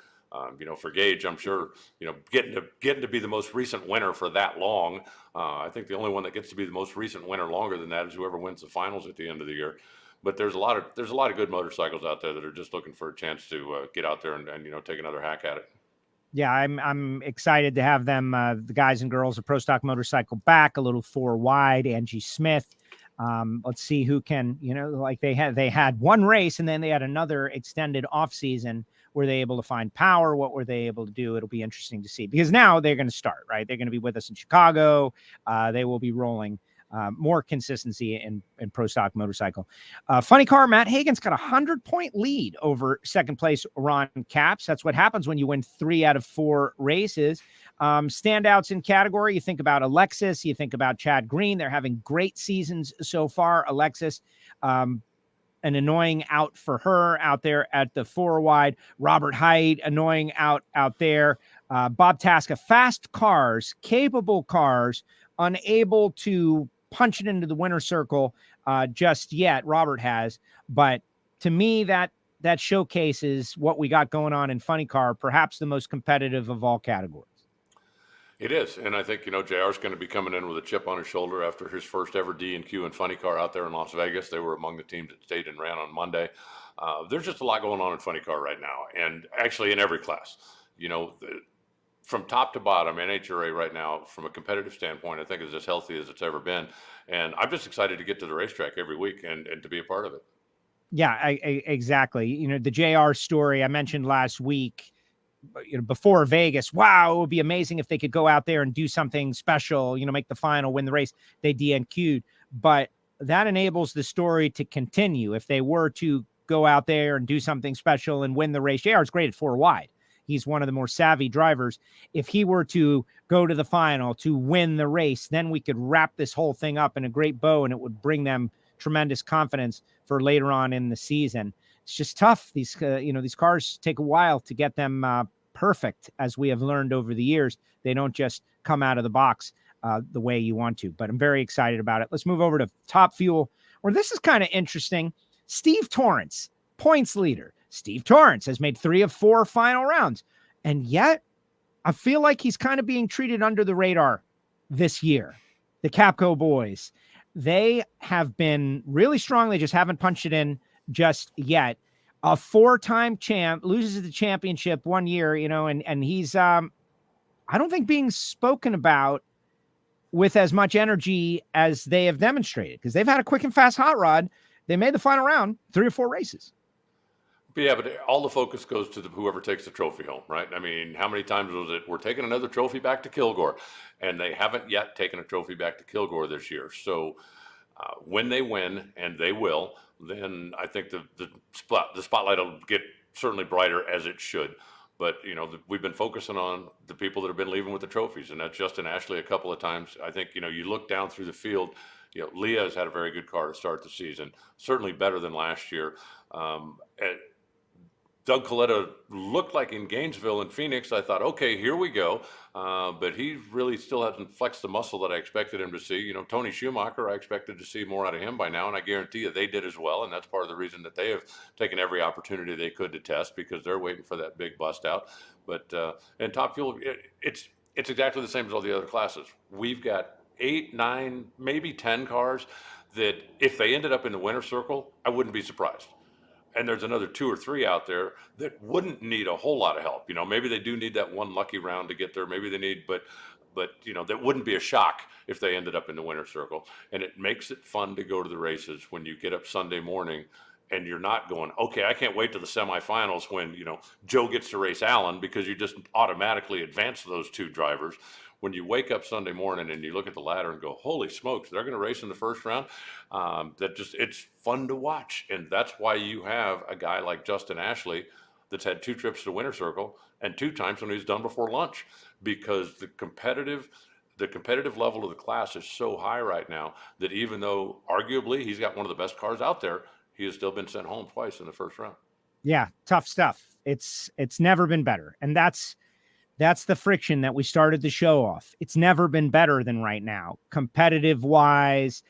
you know, for Gage, I'm sure, you know, getting to be the most recent winner for that long. I think the only one that gets to be the most recent winner longer than that is whoever wins the finals at the end of the year. But there's a lot of good motorcycles out there that are just looking for a chance to get out there and you know, take another hack at it. Yeah, I'm excited to have them, the guys and girls of Pro Stock Motorcycle back, a little 4 wide, Angie Smith. Let's see who can, you know, like they had one race and then they had another extended off season. Were they able to find power? What were they able to do? It'll be interesting to see, because now they're going to start, right? They're going to be with us in Chicago. They will be rolling more consistency in Pro Stock Motorcycle. Funny car, Matt Hagan's got 100-point lead over second place Ron Capps. That's what happens when you win 3 out of 4 races. Standouts in category, you think about Alexis, you think about Chad Green. They're having great seasons so far. Alexis, an annoying out for her out there at the 4 wide. Robert Height, annoying out there. Bob Tasca, fast cars, capable cars, unable to punch it into the winner's circle just yet. Robert has, but to me, that showcases what we got going on in Funny Car, perhaps the most competitive of all categories. It is, and I think, you know, JR's going to be coming in with a chip on his shoulder after his first ever D&Q and Funny Car out there in Las Vegas. They were among the teams that stayed and ran on Monday. There's just a lot going on in Funny Car right now, and actually in every class. You know, from top to bottom, NHRA right now, from a competitive standpoint, I think is as healthy as it's ever been. And I'm just excited to get to the racetrack every week and to be a part of it. Yeah, exactly. You know, the JR story I mentioned last week, you know, before Vegas, wow, it would be amazing if they could go out there and do something special, you know, make the final, win the race. They DNQ'd, but that enables the story to continue. If they were to go out there and do something special and win the race, JR is great at 4 wide. He's one of the more savvy drivers. If he were to go to the final to win the race, then we could wrap this whole thing up in a great bow, and it would bring them tremendous confidence for later on in the season. It's just tough. These, you know, these cars take a while to get them perfect, as we have learned over the years. They don't just come out of the box the way you want to, but I'm very excited about it. Let's move over to Top Fuel, where this is kind of interesting. Steve Torrence, points leader. Steve Torrence has made 3 of 4 final rounds, and yet I feel like he's kind of being treated under the radar this year. The Capco boys, they have been really strong. They just haven't punched it in just yet. A 4-time champ, loses the championship one year, you know, and he's, I don't think being spoken about with as much energy as they have demonstrated, because they've had a quick and fast hot rod. They made the final round 3 or 4 races. But yeah, but all the focus goes to whoever takes the trophy home, right? I mean, how many times was it, we're taking another trophy back to Kilgore, and they haven't yet taken a trophy back to Kilgore this year. So when they win, and they will, then I think the spotlight will get certainly brighter, as it should. But, you know, we've been focusing on the people that have been leaving with the trophies, and that's Justin Ashley a couple of times. I think, you know, you look down through the field, you know, Leah has had a very good car to start the season, certainly better than last year. Doug Coletta looked like in Gainesville and Phoenix, I thought, okay, here we go. But he really still hasn't flexed the muscle that I expected him to see. You know, Tony Schumacher, I expected to see more out of him by now, and I guarantee you they did as well. And that's part of the reason that they have taken every opportunity they could to test, because they're waiting for that big bust out. But and Top Fuel, it's exactly the same as all the other classes. We've got 8, 9, maybe 10 cars that if they ended up in the winner's circle, I wouldn't be surprised. And there's another 2 or 3 out there that wouldn't need a whole lot of help. Maybe they do need that one lucky round to get there. Maybe they need, but that wouldn't be a shock if they ended up in the winner's circle. And it makes it fun to go to the races when you get up Sunday morning and you're not going, okay, I can't wait to the semifinals when, Joe gets to race Alan, because you just automatically advance those 2 drivers. When you wake up Sunday morning and you look at the ladder and go, holy smokes, they're going to race in the first round. It's fun to watch. And that's why you have a guy like Justin Ashley that's had 2 trips to the winner's circle and 2 times when he's done before lunch, because the competitive level of the class is so high right now that even though arguably he's got one of the best cars out there, he has still been sent home twice in the first round. Yeah, tough stuff. It's never been better. And that's the friction that we started the show off. It's never been better than right now, competitive wise,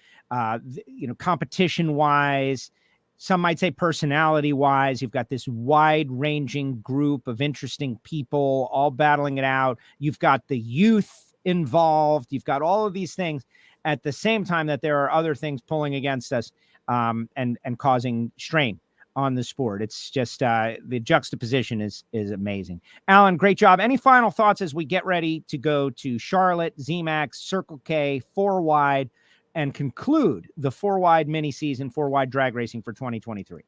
competition wise. Some might say personality wise. You've got this wide ranging group of interesting people all battling it out. You've got the youth involved. You've got all of these things at the same time that there are other things pulling against us and causing strain on the sport. It's just the juxtaposition is amazing. Alan, great job. Any final thoughts as we get ready to go to Charlotte, zMAX, Circle K, 4 wide, and conclude the 4 wide mini season, 4 wide drag racing for 2023?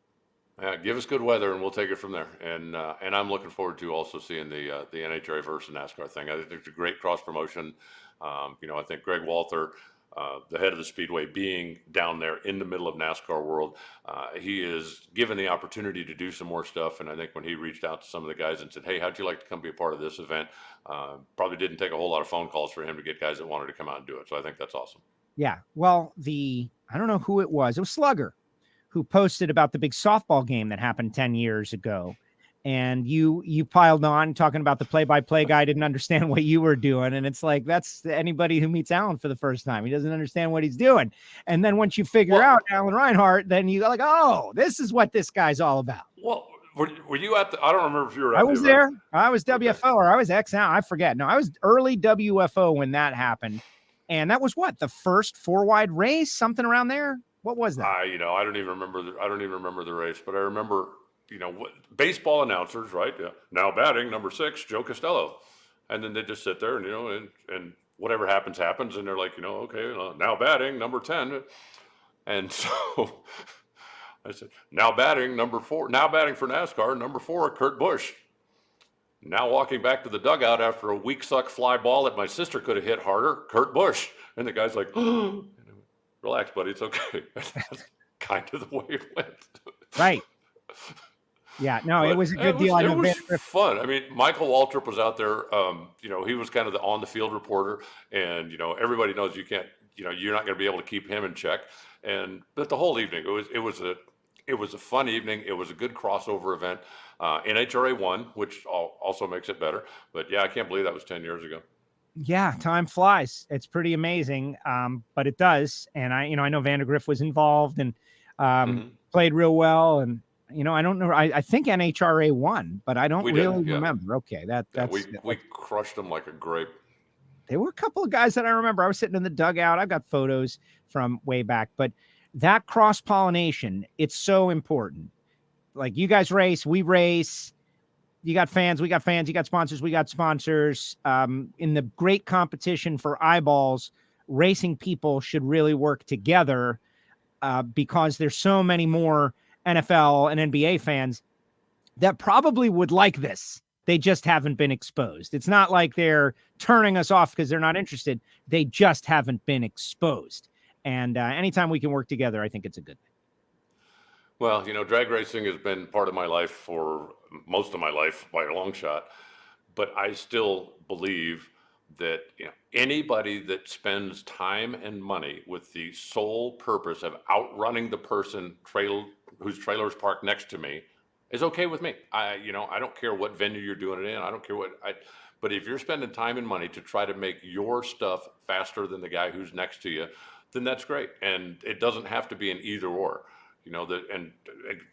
Give us good weather and we'll take it from there. And I'm looking forward to also seeing the NHRA versus NASCAR thing. I think it's a great cross promotion. I think Greg Walther, the head of the Speedway, being down there in the middle of NASCAR world, he is given the opportunity to do some more stuff. And I think when he reached out to some of the guys and said, hey, how'd you like to come be a part of this event? Probably didn't take a whole lot of phone calls for him to get guys that wanted to come out and do it. So I think that's awesome. Yeah. Well, I don't know who it was. It was Slugger who posted about the big softball game that happened 10 years ago. And you piled on talking about the play-by-play guy didn't understand what you were doing. And it's like, that's anybody who meets Alan for the first time. He doesn't understand what he's doing. And then once you figure out Alan Reinhart, then you go like, oh, this is what this guy's all about. Well, were you at I don't remember if you were at I was there. I was WFO or I was XL. I forget. No, I was early WFO when that happened. And that was what? The first 4 wide race, something around there? What was that? I don't even remember the race, but I remember, baseball announcers, right? Yeah. Now batting, number 6, Joe Castello. And then they just sit there and, and whatever happens. And they're like, okay, now batting, number 10. And so I said, now batting, number 4, now batting for NASCAR, number 4, Kurt Busch. Now walking back to the dugout after a weak suck fly ball that my sister could have hit harder, Kurt Busch. And the guy's like, oh, relax, buddy, it's okay. That's kind of the way it went. Right. Yeah, no, it was a good deal. It was fun. I mean, Michael Waltrip was out there. He was kind of the on-the-field reporter, and everybody knows you can't. You're not going to be able to keep him in check. But the whole evening, it was a fun evening. It was a good crossover event. NHRA won, which also makes it better. But yeah, I can't believe that was 10 years ago. Yeah, time flies. It's pretty amazing, but it does. And I know Vandergriff was involved and played real well. And I don't know. I think NHRA won, but I don't remember. Okay, we crushed them like a grape. There were a couple of guys that I remember. I was sitting in the dugout. I've got photos from way back, but that cross-pollination, it's so important. Like, you guys race, we race. You got fans, we got fans. You got sponsors, we got sponsors. In the great competition for eyeballs, racing people should really work together because there's so many more NFL and NBA fans that probably would like this. They just haven't been exposed. It's not like they're turning us off because they're not interested. They just haven't been exposed. And anytime we can work together, I think it's a good thing. Well, drag racing has been part of my life for most of my life by a long shot. But I still believe that anybody that spends time and money with the sole purpose of outrunning the person whose trailer is parked next to me is okay with me. I don't care what venue you're doing it in. I don't care but if you're spending time and money to try to make your stuff faster than the guy who's next to you, then that's great. And it doesn't have to be an either or, and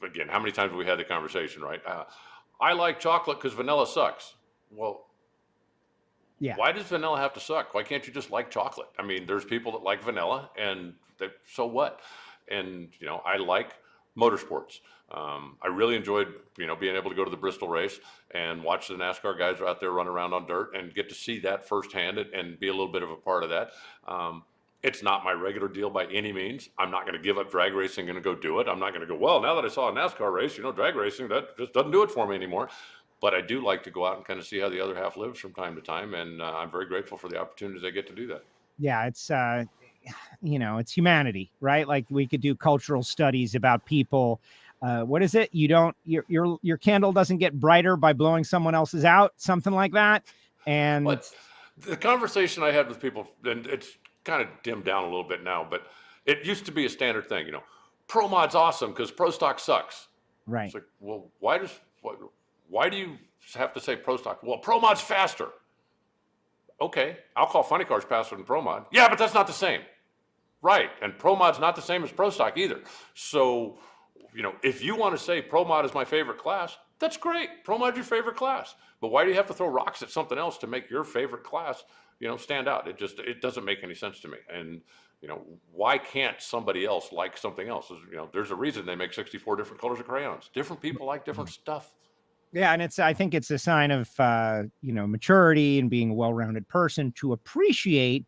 again, how many times have we had the conversation, right? I like chocolate because vanilla sucks. Well, Yeah. Why does vanilla have to suck? Why can't you just like chocolate? I mean, there's people that like vanilla, and so what? And, I like motorsports. I really enjoyed, being able to go to the Bristol race and watch the NASCAR guys out there run around on dirt and get to see that firsthand and be a little bit of a part of that. It's not my regular deal by any means. I'm not going to give up drag racing and go do it. I'm not going to go, well, now that I saw a NASCAR race, drag racing, that just doesn't do it for me anymore. But I do like to go out and kind of see how the other half lives from time to time. And I'm very grateful for the opportunities I get to do that. Yeah, it's, it's humanity, right? Like we could do cultural studies about people. What is it? Your candle doesn't get brighter by blowing someone else's out, something like that. And but the conversation I had with people, and it's kind of dimmed down a little bit now, but it used to be a standard thing, pro mod's awesome because pro stock sucks. Right. It's like, well, why do you have to say pro stock? Well, pro mod's faster. Okay, I'll call funny cars faster than pro mod. Yeah, but that's not the same. Right, and pro mod's not the same as pro stock either. So, if you want to say pro mod is my favorite class, that's great. Pro mod's your favorite class. But why do you have to throw rocks at something else to make your favorite class, stand out? It doesn't make any sense to me. And, why can't somebody else like something else? There's a reason they make 64 different colors of crayons. Different people like different stuff. Yeah, and I think it's a sign of maturity and being a well-rounded person to appreciate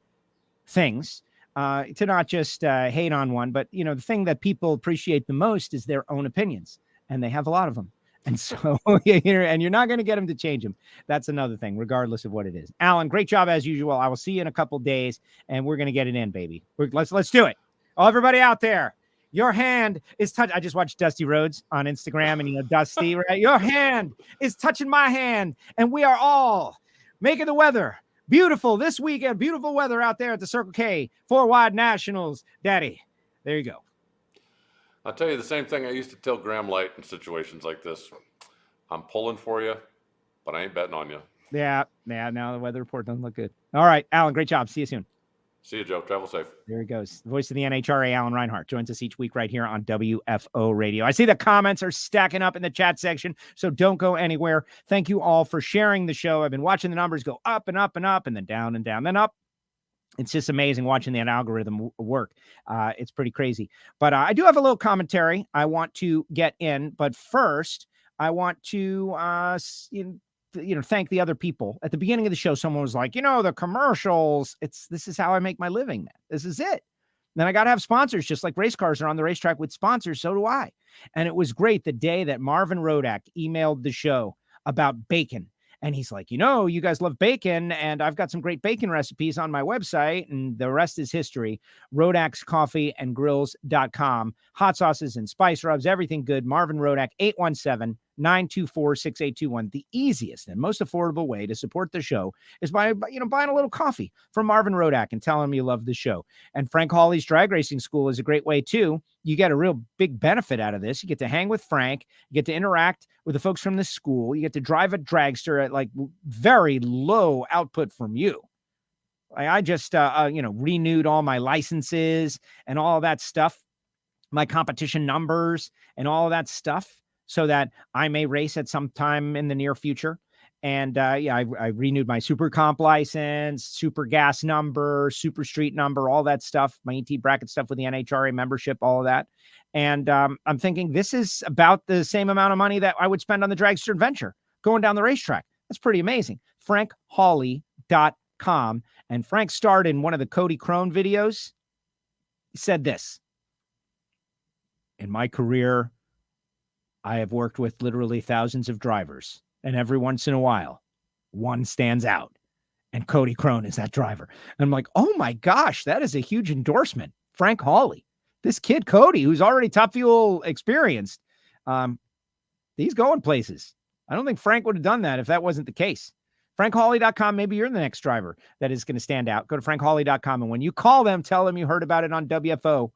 things, to not just hate on one, but the thing that people appreciate the most is their own opinions, and they have a lot of them. And so, and you're not going to get them to change them. That's another thing, regardless of what it is. Alan, great job as usual. I will see you in a couple days, and we're going to get it in, baby. Let's do it. Oh, everybody out there. Your hand is touching. I just watched Dusty Rhodes on Instagram, and Dusty, right? Your hand is touching my hand, and we are all making the weather beautiful this weekend. Beautiful weather out there at the Circle K 4-Wide Nationals, Daddy. There you go. I'll tell you the same thing I used to tell Graham Light in situations like this. I'm pulling for you, but I ain't betting on you. Yeah. Now the weather report doesn't look good. All right, Alan, great job. See you soon. See you, Joe. Travel safe. There he goes. The voice of the NHRA, Alan Reinhart, joins us each week right here on WFO Radio. I see the comments are stacking up in the chat section, so don't go anywhere. Thank you all for sharing the show. I've been watching the numbers go up and up and up, and then down and down, then up. It's just amazing watching that algorithm work. It's pretty crazy. But I do have a little commentary I want to get in. But first, I want to thank the other people. At the beginning of the show, someone was like, the commercials, this is how I make my living, man. This is it. Then I got to have sponsors, just like race cars are on the racetrack with sponsors. So do I. And it was great the day that Marvin Rodak emailed the show about bacon. And he's like, you guys love bacon, and I've got some great bacon recipes on my website, and the rest is history. RodaksCoffeeandGrills.com. Hot sauces and spice rubs, everything good. Marvin Rodak, 817-924-6821. The easiest and most affordable way to support the show is by buying a little coffee from Marvin Rodak and telling him you love the show. And Frank Hawley's Drag Racing School is a great way too. You get a real big benefit out of this. You get to hang with Frank. You get to interact with the folks from the school. You get to drive a dragster at like very low output from you. I just, renewed all my licenses and all of that stuff, my competition numbers and all of that stuff, so that I may race at some time in the near future. And I renewed my Super Comp license, Super Gas number, Super Street number, all that stuff, my ET bracket stuff with the NHRA membership, all of that. And I'm thinking this is about the same amount of money that I would spend on the dragster adventure going down the racetrack. That's pretty amazing. FrankHawley.com. And Frank starred in one of the Cody Crone videos. He said this: in my career, I have worked with literally thousands of drivers. And every once in a while, one stands out. And Cody Crone is that driver. And I'm like, oh my gosh, that is a huge endorsement. Frank Hawley. This kid, Cody, who's already Top Fuel experienced, he's going places. I don't think Frank would have done that if that wasn't the case. FrankHawley.com, maybe you're the next driver that is going to stand out. Go to FrankHawley.com. And when you call them, tell them you heard about it on WFO.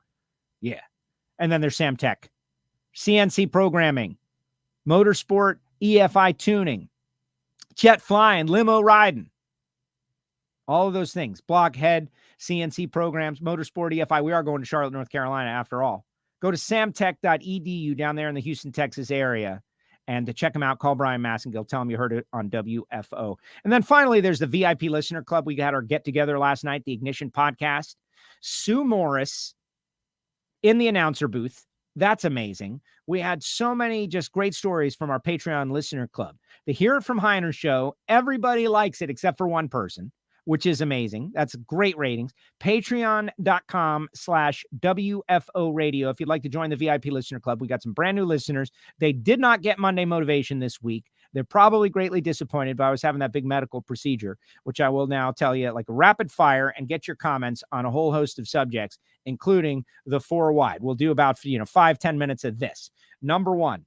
Yeah. And then there's Sam Tech, CNC programming, motorsport, EFI tuning, jet flying, limo riding, all of those things. Blockhead, CNC programs, motorsport, EFI. We are going to Charlotte, North Carolina after all. Go to samtech.edu down there in the Houston, Texas area And to check him out, call Brian Massengill. Tell him you heard it on WFO. And then finally, there's the VIP Listener Club. We had our get-together last night, the Ignition Podcast. Sue Morris in the announcer booth. That's amazing. We had so many just great stories from our Patreon Listener Club. The Hear It From Heiner show, everybody likes it except for one person, which is amazing. That's great ratings. Patreon.com/WFO radio. If you'd like to join the VIP Listener Club, we got some brand new listeners. They did not get Monday Motivation this week. They're probably greatly disappointed, but I was having that big medical procedure, which I will now tell you like a rapid fire and get your comments on a whole host of subjects, including the 4 wide. We'll do about 5-10 minutes of this. Number one,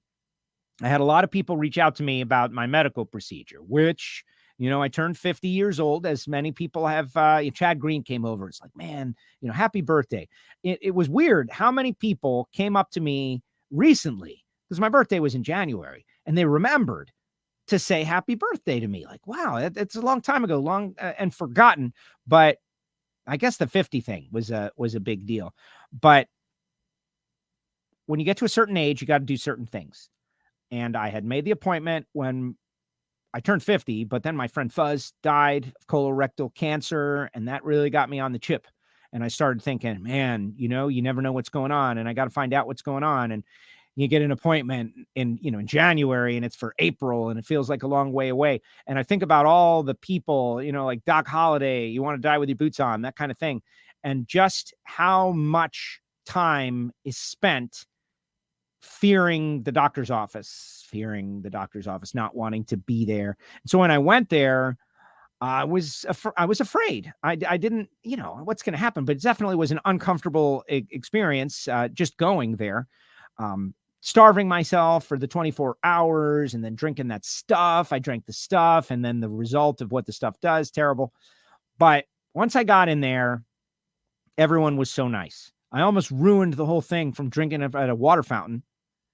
I had a lot of people reach out to me about my medical procedure, which, I turned 50 years old, as many people have. Chad Green came over. It's like, man, happy birthday. It was weird how many people came up to me recently, because my birthday was in January, and they remembered to say happy birthday to me. Like, wow, it's a long time ago, long and forgotten. But I guess the 50 thing was a big deal. But when you get to a certain age, you got to do certain things. And I had made the appointment when I turned 50, but then my friend Fuzz died of colorectal cancer, and that really got me on the chip. And I started thinking, man, you never know what's going on, and I got to find out what's going on. And you get an appointment in January, and it's for April, and it feels like a long way away. And I think about all the people, like Doc Holliday, you want to die with your boots on, that kind of thing. And just how much time is spent fearing the doctor's office, not wanting to be there. So when I went there, I was afraid. I didn't, what's going to happen, but it definitely was an uncomfortable experience just going there, starving myself for the 24 hours and then drinking that stuff. I drank the stuff, and then the result of what the stuff does, terrible. But once I got in there, everyone was so nice. I almost ruined the whole thing from drinking at a water fountain.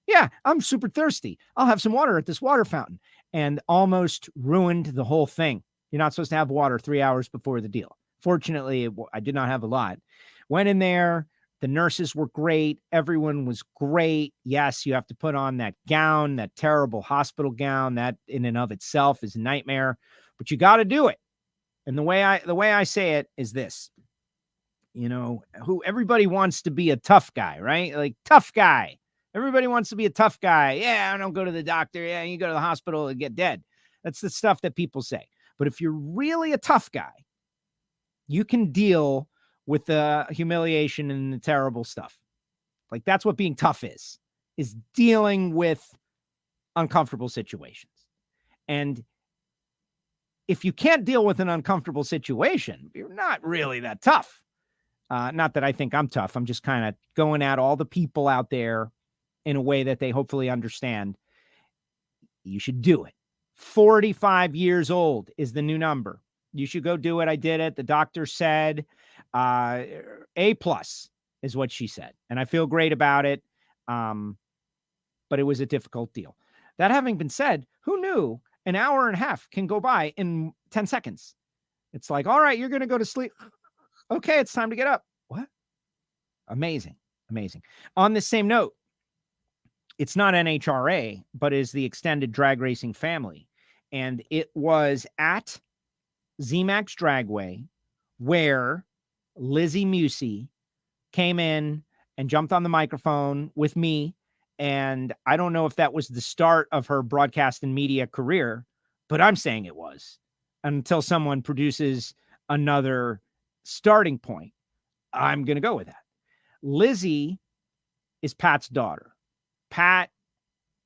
Yeah, I'm super thirsty. I'll have some water at this water fountain, and almost ruined the whole thing. You're not supposed to have water 3 hours before the deal. Fortunately, I did not have a lot. Went in there. The nurses were great. Everyone was great. Yes, you have to put on that gown, that terrible hospital gown. That in and of itself is a nightmare, but you got to do it. And the way I say it is this, who everybody wants to be a tough guy, right? Like tough guy. Everybody wants to be a tough guy. Yeah, I don't go to the doctor. Yeah, you go to the hospital and get dead. That's the stuff that people say. But if you're really a tough guy, you can deal with the humiliation and the terrible stuff. Like that's what being tough is dealing with uncomfortable situations. And if you can't deal with an uncomfortable situation, you're not really that tough. Not that I think I'm tough. I'm just kind of going at all the people out there in a way that they hopefully understand. You should do it. 45 years old is the new number. You should go do it. I did it. The doctor said A+ is what she said. And I feel great about it. But it was a difficult deal. That having been said, who knew an hour and a half can go by in 10 seconds? It's like, all right, you're going to go to sleep. Okay, it's time to get up. What? Amazing. Amazing. On this same note, it's not NHRA, but is the extended drag racing family. And it was at zMAX Dragway where Lizzie Musey came in and jumped on the microphone with me. And I don't know if that was the start of her broadcast and media career, but I'm saying it was, until someone produces another starting point. I'm going to go with that. Lizzie is Pat's daughter. Pat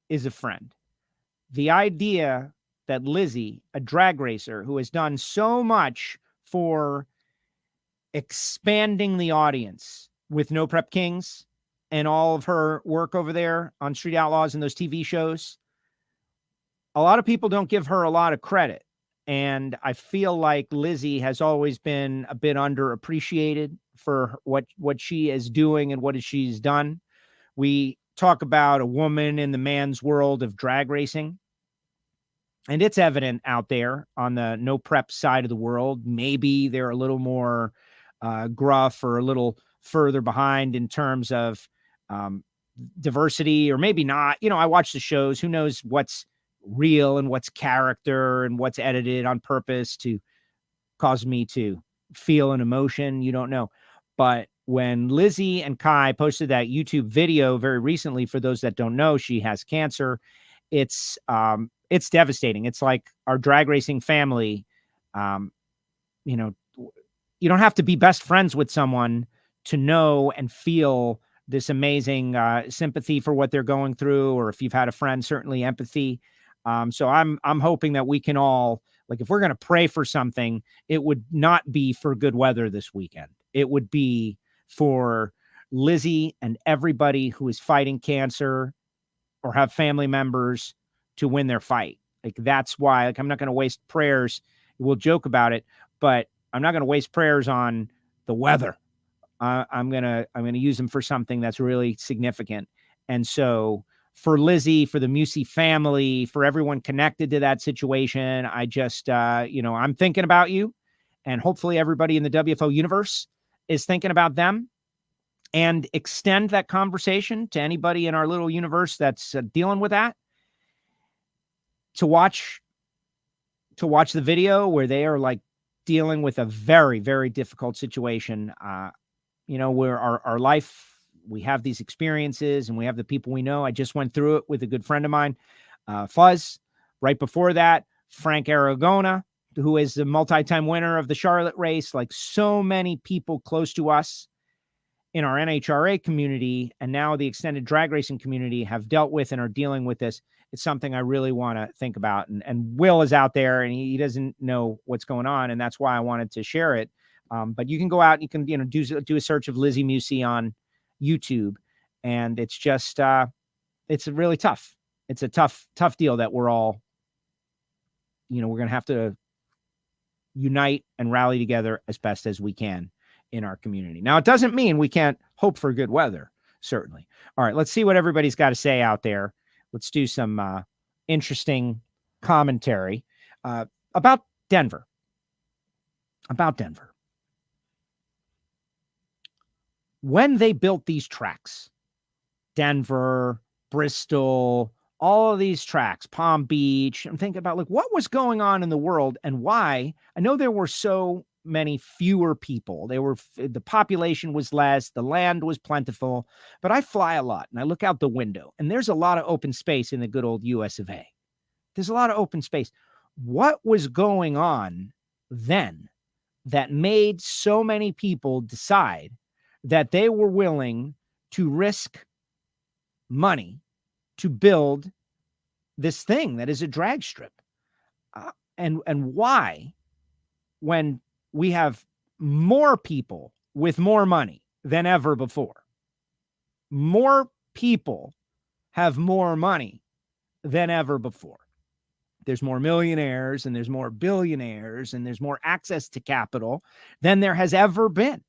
is a friend. The idea that Lizzie, a drag racer who has done so much for expanding the audience with No Prep Kings and all of her work over there on Street Outlaws and those TV shows, a lot of people don't give her a lot of credit. And I feel like Lizzie has always been a bit underappreciated for what she is doing and what she's done. We talk about a woman in the man's world of drag racing, and it's evident out there on the no prep side of the world. Maybe they're a little more gruff or a little further behind in terms of diversity, or maybe not. I watch the shows. Who knows what's real and what's character and what's edited on purpose to cause me to feel an emotion? You don't know. But when Lizzie and Kai posted that YouTube video very recently, for those that don't know, she has cancer. It's devastating. It's like our drag racing family. You don't have to be best friends with someone to know and feel this amazing sympathy for what they're going through, or if you've had a friend, certainly empathy. So I'm hoping that we can all, like, if we're going to pray for something, it would not be for good weather this weekend. It would be for Lizzie and everybody who is fighting cancer or have family members to win their fight. Like, that's why, like, I'm not going to waste prayers. We'll joke about it, but I'm not going to waste prayers on the weather. I'm going to use them for something that's really significant. And so for Lizzie, for the Musey family, for everyone connected to that situation, I just, I'm thinking about you, and hopefully everybody in the WFO universe is thinking about them, and extend that conversation to anybody in our little universe that's dealing with that, to watch the video where they are like dealing with a very, very difficult situation. Where our life, we have these experiences and we have the people we know. I just went through it with a good friend of mine, Fuzz. Right before that, Frank Aragona, who is the multi-time winner of the Charlotte race. Like, so many people close to us in our NHRA community, and now the extended drag racing community, have dealt with and are dealing with this. It's something I really want to think about. And Will is out there, and he doesn't know what's going on, and that's why I wanted to share it. But you can go out and you can, do a search of Lizzie Musey on YouTube, and it's just, it's really tough. It's a tough deal that we're all, we're going to have to unite and rally together as best as we can in our community. Now, it doesn't mean we can't hope for good weather, certainly. All right, let's see what everybody's got to say out there. Let's do some interesting commentary about Denver. When they built these tracks, Denver, Bristol, all of these tracks, Palm Beach, I'm thinking about, like, what was going on in the world and why. I know there were so many fewer people. The population was less, the land was plentiful, but I fly a lot and I look out the window and there's a lot of open space in the good old US of A. There's a lot of open space. What was going on then that made so many people decide that they were willing to risk money to build this thing that is a drag strip? And why, when we have more people with more money than ever before, more people have more money than ever before, there's more millionaires and there's more billionaires and there's more access to capital than there has ever been.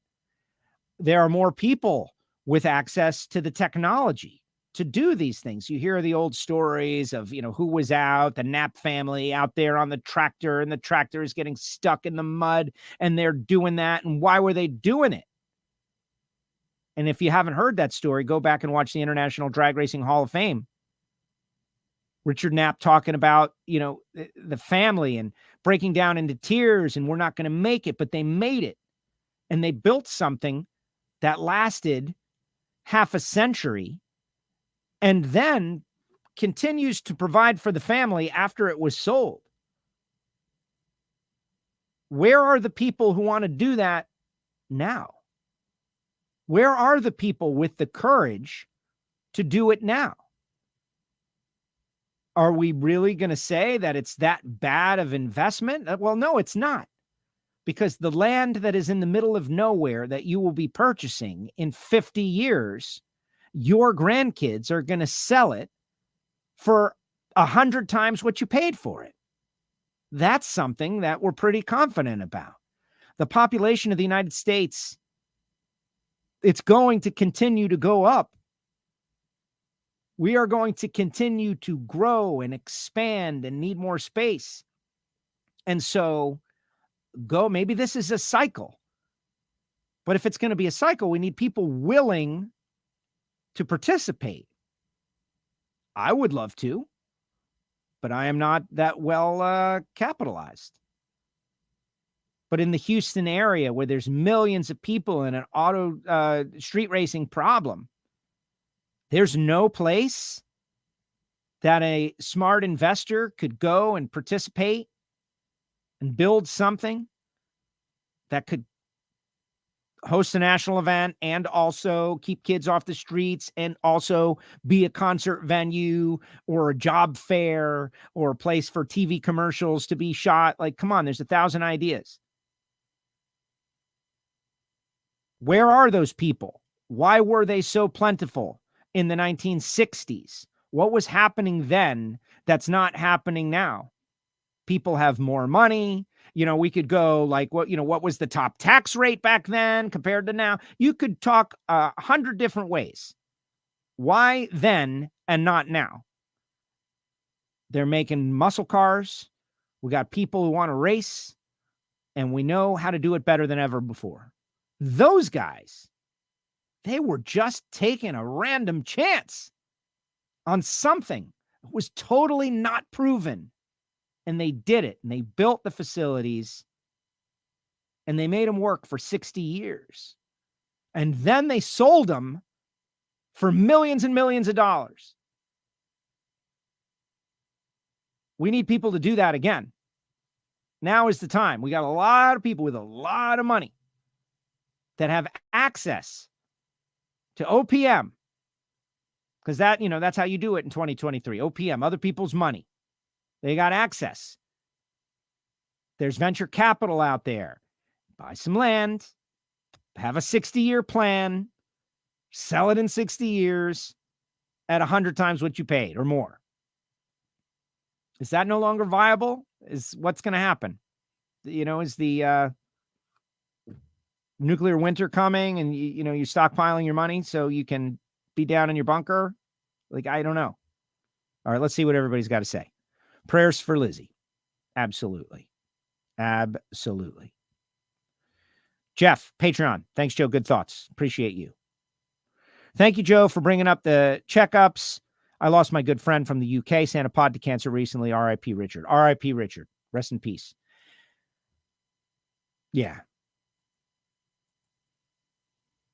There are more people with access to the technology to do these things. You hear the old stories of, who was out, the Knapp family out there on the tractor, and the tractor is getting stuck in the mud and they're doing that. And why were they doing it? And if you haven't heard that story, go back and watch the International Drag Racing Hall of Fame. Richard Knapp talking about, the family and breaking down into tears, and we're not going to make it, but they made it. And they built something that lasted half a century and then continues to provide for the family after it was sold. Where are the people who want to do that now? Where are the people with the courage to do it now? Are we really going to say that it's that bad of investment? Well, no, it's not. Because the land that is in the middle of nowhere that you will be purchasing in 50 years, your grandkids are going to sell it for 100 times what you paid for it. That's something that we're pretty confident about. The population of the United States, it's going to continue to go up. We are going to continue to grow and expand and need more space. And so maybe this is a cycle. But if it's going to be a cycle, we need people willing to participate. I would love to, but I am not that well capitalized. But in the Houston area where there's millions of people in an auto street racing problem, there's no place that a smart investor could go and participate and build something that could host a national event and also keep kids off the streets and also be a concert venue or a job fair or a place for TV commercials to be shot. Like, come on, there's 1,000 ideas. Where are those people? Why were they so plentiful in the 1960s? What was happening then that's not happening now? People have more money. We could go like, what was the top tax rate back then compared to now? You could talk 100 different ways. Why then and not now? They're making muscle cars. We got people who want to race, and we know how to do it better than ever before. Those guys, they were just taking a random chance on something that was totally not proven. And they did it, and they built the facilities, and they made them work for 60 years. And then they sold them for millions and millions of dollars. We need people to do that again. Now is the time. We got a lot of people with a lot of money that have access to OPM, because that's how you do it in 2023. OPM, other people's money. They got access. There's venture capital out there. Buy some land, have a 60-year plan, sell it in 60 years at 100 times what you paid or more. Is that no longer viable? Is what's going to happen? Is the nuclear winter coming and you're stockpiling your money so you can be down in your bunker? Like, I don't know. All right, let's see what everybody's got to say. Prayers for Lizzie. Absolutely. Absolutely. Jeff, Patreon. Thanks, Joe. Good thoughts. Appreciate you. Thank you, Joe, for bringing up the checkups. I lost my good friend from the UK, Santa Pod to cancer recently. R.I.P. Richard. R.I.P. Richard. Rest in peace. Yeah.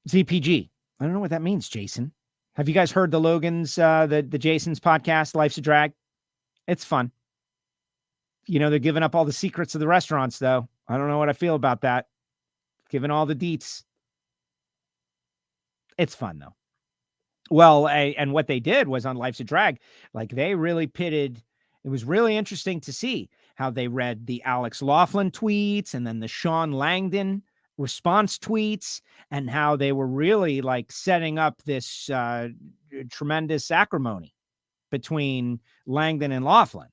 ZPG. I don't know what that means, Jason. Have you guys heard the Logan's, the Jason's podcast, Life's a Drag? It's fun. They're giving up all the secrets of the restaurants, though. I don't know what I feel about that. Giving all the deets. It's fun, though. Well, and what they did was on Life's a Drag, like they really pitted. It was really interesting to see how they read the Alex Laughlin tweets and then the Sean Langdon response tweets and how they were really like setting up this tremendous acrimony between Langdon and Laughlin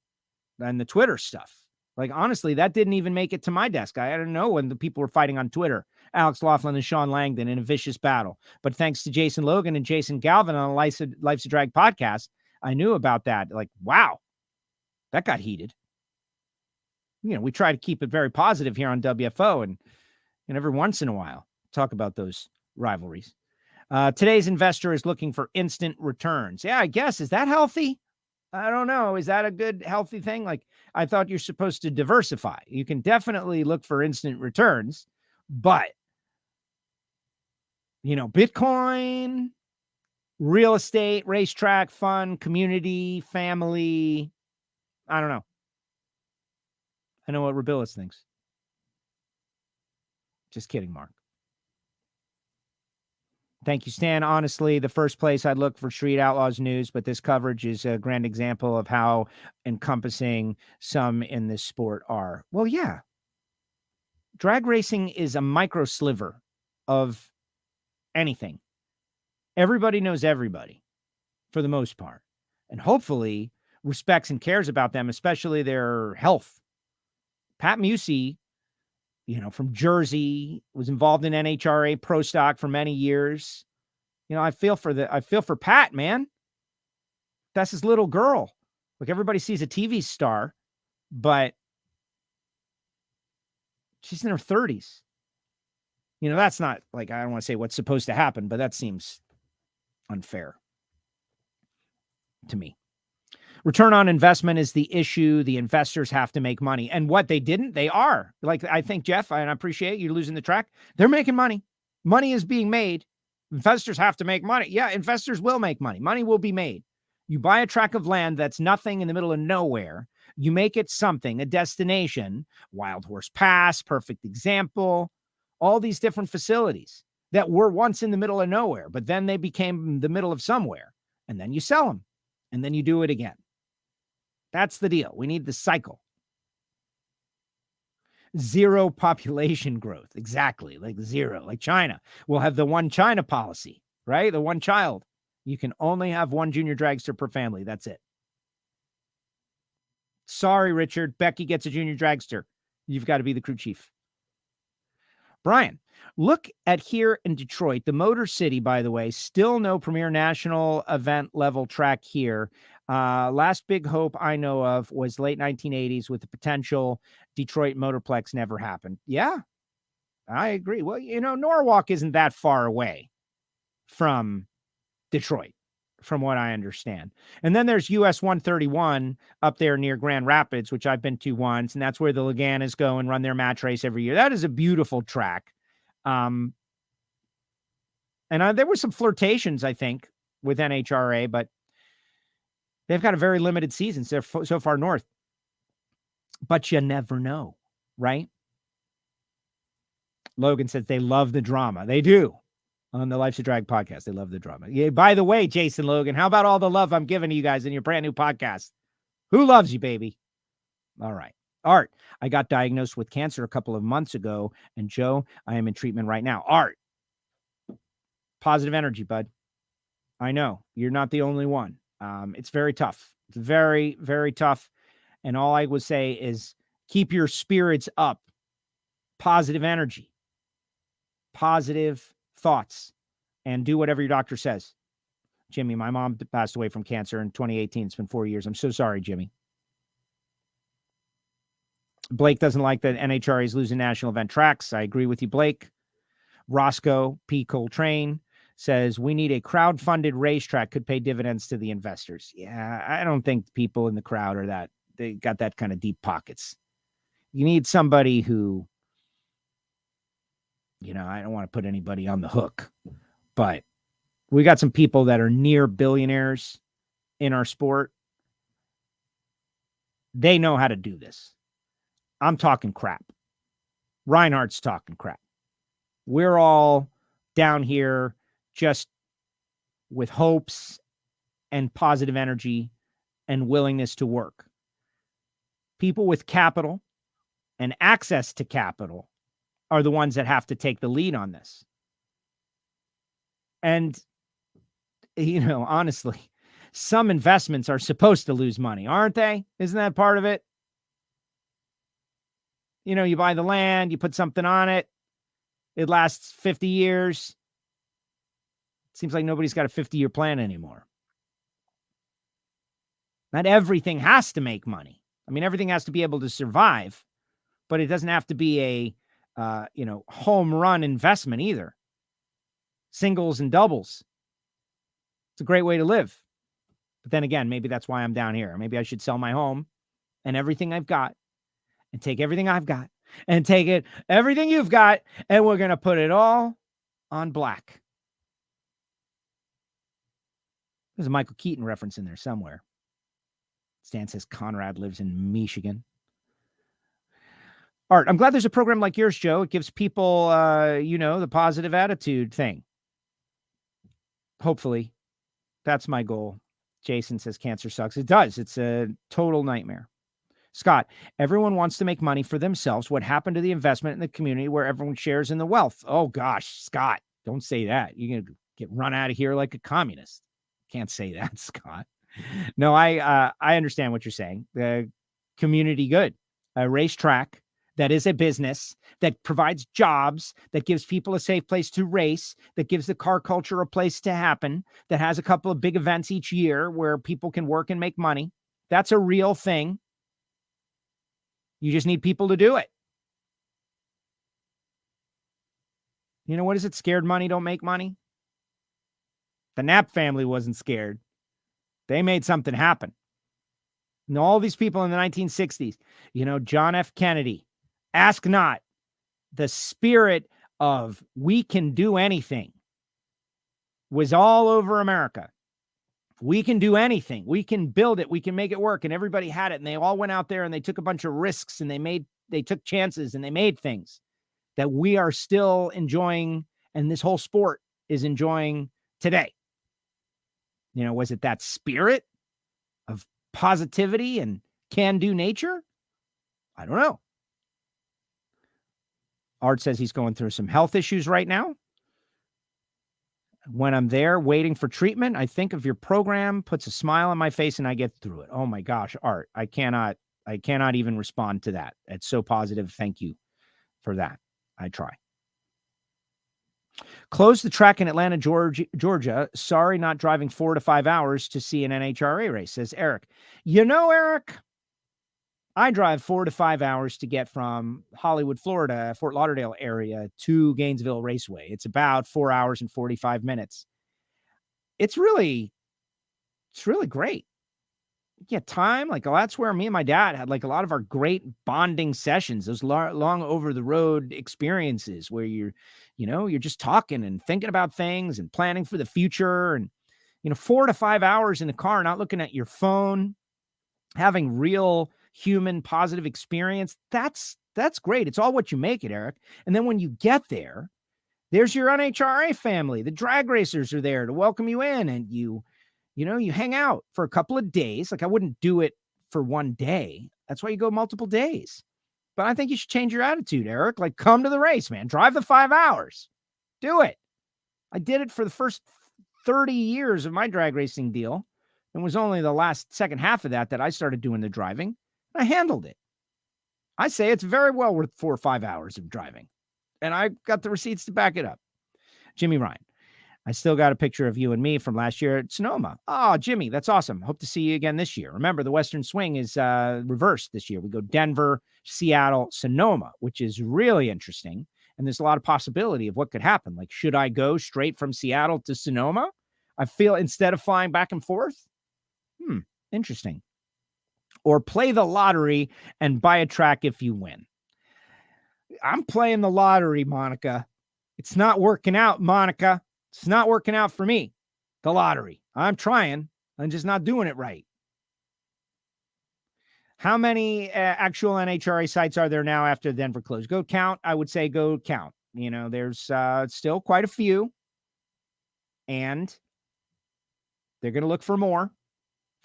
and the Twitter stuff. Like, honestly, that didn't even make it to my desk. I don't know when the people were fighting on Twitter, Alex Laughlin and Sean Langdon in a vicious battle. But thanks to Jason Logan and Jason Galvin on Life's a Drag podcast, I knew about that. Like, wow, that got heated. We try to keep it very positive here on WFO and every once in a while talk about those rivalries. Today's investor is looking for instant returns. Yeah, I guess. Is that healthy? I don't know. Is that a good, healthy thing? Like, I thought you're supposed to diversify. You can definitely look for instant returns, but, Bitcoin, real estate, racetrack, fun, community, family. I don't know. I know what Rabilis thinks. Just kidding, Mark. Thank you, Stan. Honestly, the first place I'd look for Street Outlaws news, but this coverage is a grand example of how encompassing some in this sport are. Well, yeah. Drag racing is a micro sliver of anything. Everybody knows everybody for the most part, and hopefully respects and cares about them, especially their health. Pat Musey, from Jersey, was involved in NHRA Pro Stock for many years. I feel for Pat, man. That's his little girl. Like, everybody sees a TV star, but she's in her 30s. That's not like, I don't want to say what's supposed to happen, but that seems unfair to me. Return on investment is the issue. The investors have to make money. And what they didn't, they are. Like, I think, Jeff, and I appreciate you losing the track. They're making money. Money is being made. Investors have to make money. Yeah, investors will make money. Money will be made. You buy a tract of land that's nothing in the middle of nowhere. You make it something, a destination. Wild Horse Pass, perfect example. All these different facilities that were once in the middle of nowhere, but then they became the middle of somewhere. And then you sell them. And then you do it again. That's the deal. We need the cycle. Zero population growth. Exactly. Like zero. Like China. We'll have the one China policy, right? The one child. You can only have one junior dragster per family. That's it. Sorry, Richard. Becky gets a junior dragster. You've got to be the crew chief. Brian, look at here in Detroit, the Motor City, by the way, still no premier national event level track here. Last big hope I know of was late 1980s with the potential Detroit Motorplex never happened. Yeah, I agree. Well, Norwalk isn't that far away from Detroit, from what I understand. And then there's US 131 up there near Grand Rapids, which I've been to once, and that's where the Laganas go and run their match race every year. That is a beautiful track. And there were some flirtations, I think, with NHRA, but they've got a very limited season so far north. But you never know, right? Logan says they love the drama. They do. On the Life's a Drag podcast, they love the drama. Yeah. By the way, Jason Logan, how about all the love I'm giving to you guys in your brand new podcast? Who loves you, baby? All right. Art, I got diagnosed with cancer a couple of months ago. And Joe, I am in treatment right now. Art, positive energy, bud. I know you're not the only one. It's very tough. It's very, very tough. And all I would say is keep your spirits up. Positive energy. Positive thoughts. And do whatever your doctor says. Jimmy, my mom passed away from cancer in 2018. It's been 4 years. I'm so sorry, Jimmy. Blake doesn't like that NHRA is losing national event tracks. I agree with you, Blake. Roscoe P. Coltrane says, we need a crowd-funded racetrack could pay dividends to the investors. Yeah, I don't think people in the crowd are that. They got that kind of deep pockets. You need somebody who, I don't want to put anybody on the hook, but we got some people that are near billionaires in our sport. They know how to do this. I'm talking crap. Reinhart's talking crap. We're all down here just with hopes and positive energy and willingness to work. People with capital and access to capital are the ones that have to take the lead on this. And, honestly, some investments are supposed to lose money, aren't they? Isn't that part of it? You buy the land, you put something on it. It lasts 50 years. It seems like nobody's got a 50-year plan anymore. Not everything has to make money. I mean, everything has to be able to survive, but it doesn't have to be a, home run investment either. Singles and doubles. It's a great way to live. But then again, maybe that's why I'm down here. Maybe I should sell my home and everything I've got and take everything I've got and take everything you've got, and we're going to put it all on black. There's a Michael Keaton reference in there somewhere. Stan says Conrad lives in Michigan. Art, I'm glad there's a program like yours, Joe. It gives people, the positive attitude thing. Hopefully. That's my goal. Jason says cancer sucks. It does. It's a total nightmare. Scott, everyone wants to make money for themselves. What happened to the investment in the community where everyone shares in the wealth? Oh, gosh, Scott, don't say that. You're going to get run out of here like a communist. Can't say that, Scott. No, I understand what you're saying. The community good, a racetrack that is a business that provides jobs, that gives people a safe place to race, that gives the car culture a place to happen, that has a couple of big events each year where people can work and make money. That's a real thing. You just need people to do it. What is it? Scared money don't make money. The Knapp family wasn't scared. They made something happen. And all these people in the 1960s, John F. Kennedy, ask not, the spirit of we can do anything was all over America. We can do anything. We can build it. We can make it work. And everybody had it. And they all went out there and they took a bunch of risks and they took chances and they made things that we are still enjoying. And this whole sport is enjoying today. Was it that spirit of positivity and can-do nature? I don't know. Art says he's going through some health issues right now. When I'm there waiting for treatment, I think of your program, puts a smile on my face, and I get through it. Oh my gosh, Art, I cannot even respond to that. It's so positive. Thank you for that. I try. Close the track in Atlanta, Georgia. Sorry, not driving 4 to 5 hours to see an NHRA race, says Eric. Eric, I drive 4 to 5 hours to get from Hollywood, Florida, Fort Lauderdale area to Gainesville Raceway. It's about 4 hours and 45 minutes. It's really great. You get time. That's where me and my dad had a lot of our great bonding sessions, those long over the road experiences where you're just talking and thinking about things and planning for the future. And, 4 to 5 hours in the car, not looking at your phone, having real human positive experience. That's great. It's all what you make it, Eric. And then when you get there, there's your NHRA family. The drag racers are there to welcome you in, and you hang out for a couple of days. I wouldn't do it for one day. That's why you go multiple days. But I think you should change your attitude, Eric. Come to the race, man. Drive the 5 hours. Do it. I did it for the first 30 years of my drag racing deal. It was only the second half of that I started doing the driving. I handled it. I say it's very well worth 4 or 5 hours of driving. And I got the receipts to back it up. Jimmy Ryan. I still got a picture of you and me from last year at Sonoma. Oh, Jimmy, that's awesome. Hope to see you again this year. Remember, the Western Swing is reversed this year. We go Denver, Seattle, Sonoma, which is really interesting. And there's a lot of possibility of what could happen. Should I go straight from Seattle to Sonoma? I feel instead of flying back and forth? Interesting. Or play the lottery and buy a track if you win. I'm playing the lottery, Monica. It's not working out, Monica. It's not working out for me, the lottery. I'm trying. I'm just not doing it right. How many actual NHRA sites are there now after Denver closed? Go count. I would say go count. There's still quite a few. And they're going to look for more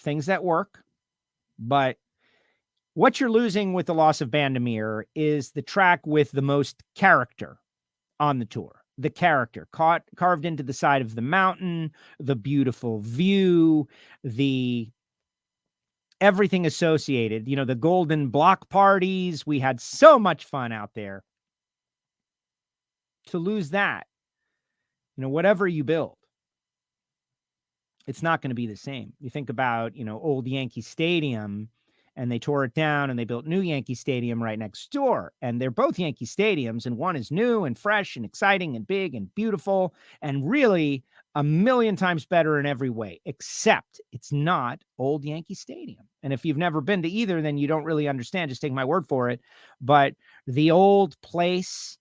things that work. But what you're losing with the loss of Bandimere is the track with the most character on the tour. The character carved into the side of the mountain, the beautiful view, the everything associated, the golden block parties. We had so much fun out there. To lose that, whatever you build, it's not going to be the same. You think about, old Yankee Stadium, and they tore it down and they built new Yankee Stadium right next door. And they're both Yankee Stadiums, and one is new and fresh and exciting and big and beautiful and really a million times better in every way, except it's not old Yankee Stadium. And if you've never been to either, then you don't really understand. Just take my word for it. But the old place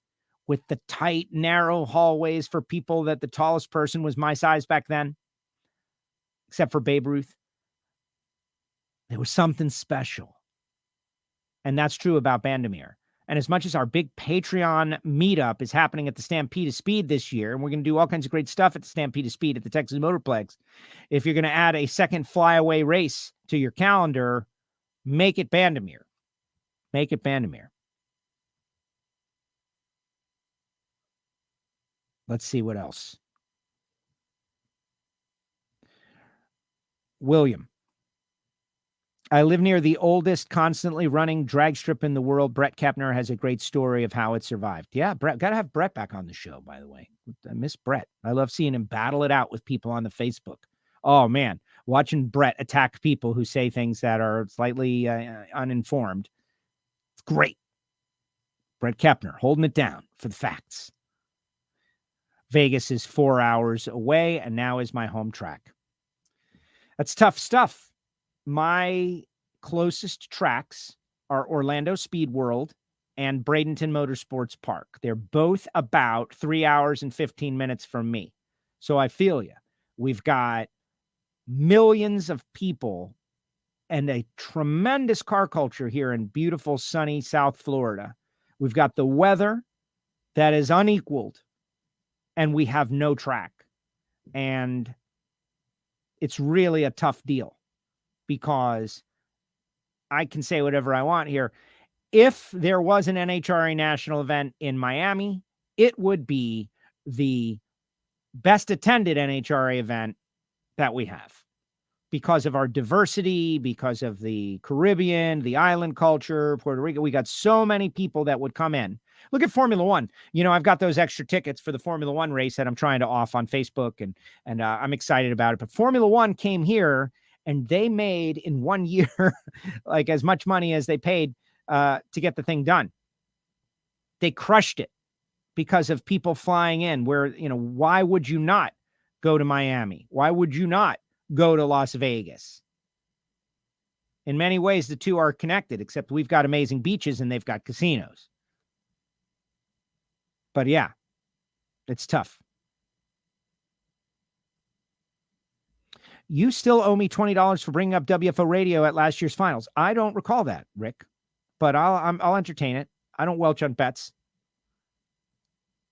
with the tight, narrow hallways for people that the tallest person was my size back then, except for Babe Ruth. There was something special. And that's true about Bandimere. And as much as our big Patreon meetup is happening at the Stampede of Speed this year, and we're going to do all kinds of great stuff at the Stampede of Speed at the Texas Motorplex, if you're going to add a second flyaway race to your calendar, make it Bandimere. Make it Bandimere. Let's see what else. William. I live near the oldest constantly running drag strip in the world. Brett Kepner has a great story of how it survived. Yeah, Brett, got to have Brett back on the show, by the way. I miss Brett. I love seeing him battle it out with people on the Facebook. Oh, man. Watching Brett attack people who say things that are slightly uninformed. It's great. Brett Kepner holding it down for the facts. Vegas is 4 hours away and now is my home track. That's tough stuff. My closest tracks are Orlando Speed World and Bradenton Motorsports Park. They're both about 3 hours and 15 minutes from me. So I feel you. We've got millions of people and a tremendous car culture here in beautiful, sunny South Florida. We've got the weather that is unequaled, and we have no track. And it's really a tough deal because I can say whatever I want here. If there was an NHRA national event in Miami, it would be the best attended NHRA event that we have because of our diversity, because of the Caribbean, the island culture, Puerto Rico. We got so many people that would come in. Look at Formula One. You know, I've got those extra tickets for the Formula One race that I'm trying to off on Facebook, and I'm excited about it. But Formula One came here, and they made in 1 year like as much money as they paid to get the thing done. They crushed it because of people flying in. Where, you know, why would you not go to Miami? Why would you not go to Las Vegas? In many ways, the two are connected, except we've got amazing beaches and they've got casinos. But yeah, it's tough. You still owe me $20 for bringing up WFO Radio at last year's finals. I don't recall that, Rick, but I'll entertain it. I don't welch on bets.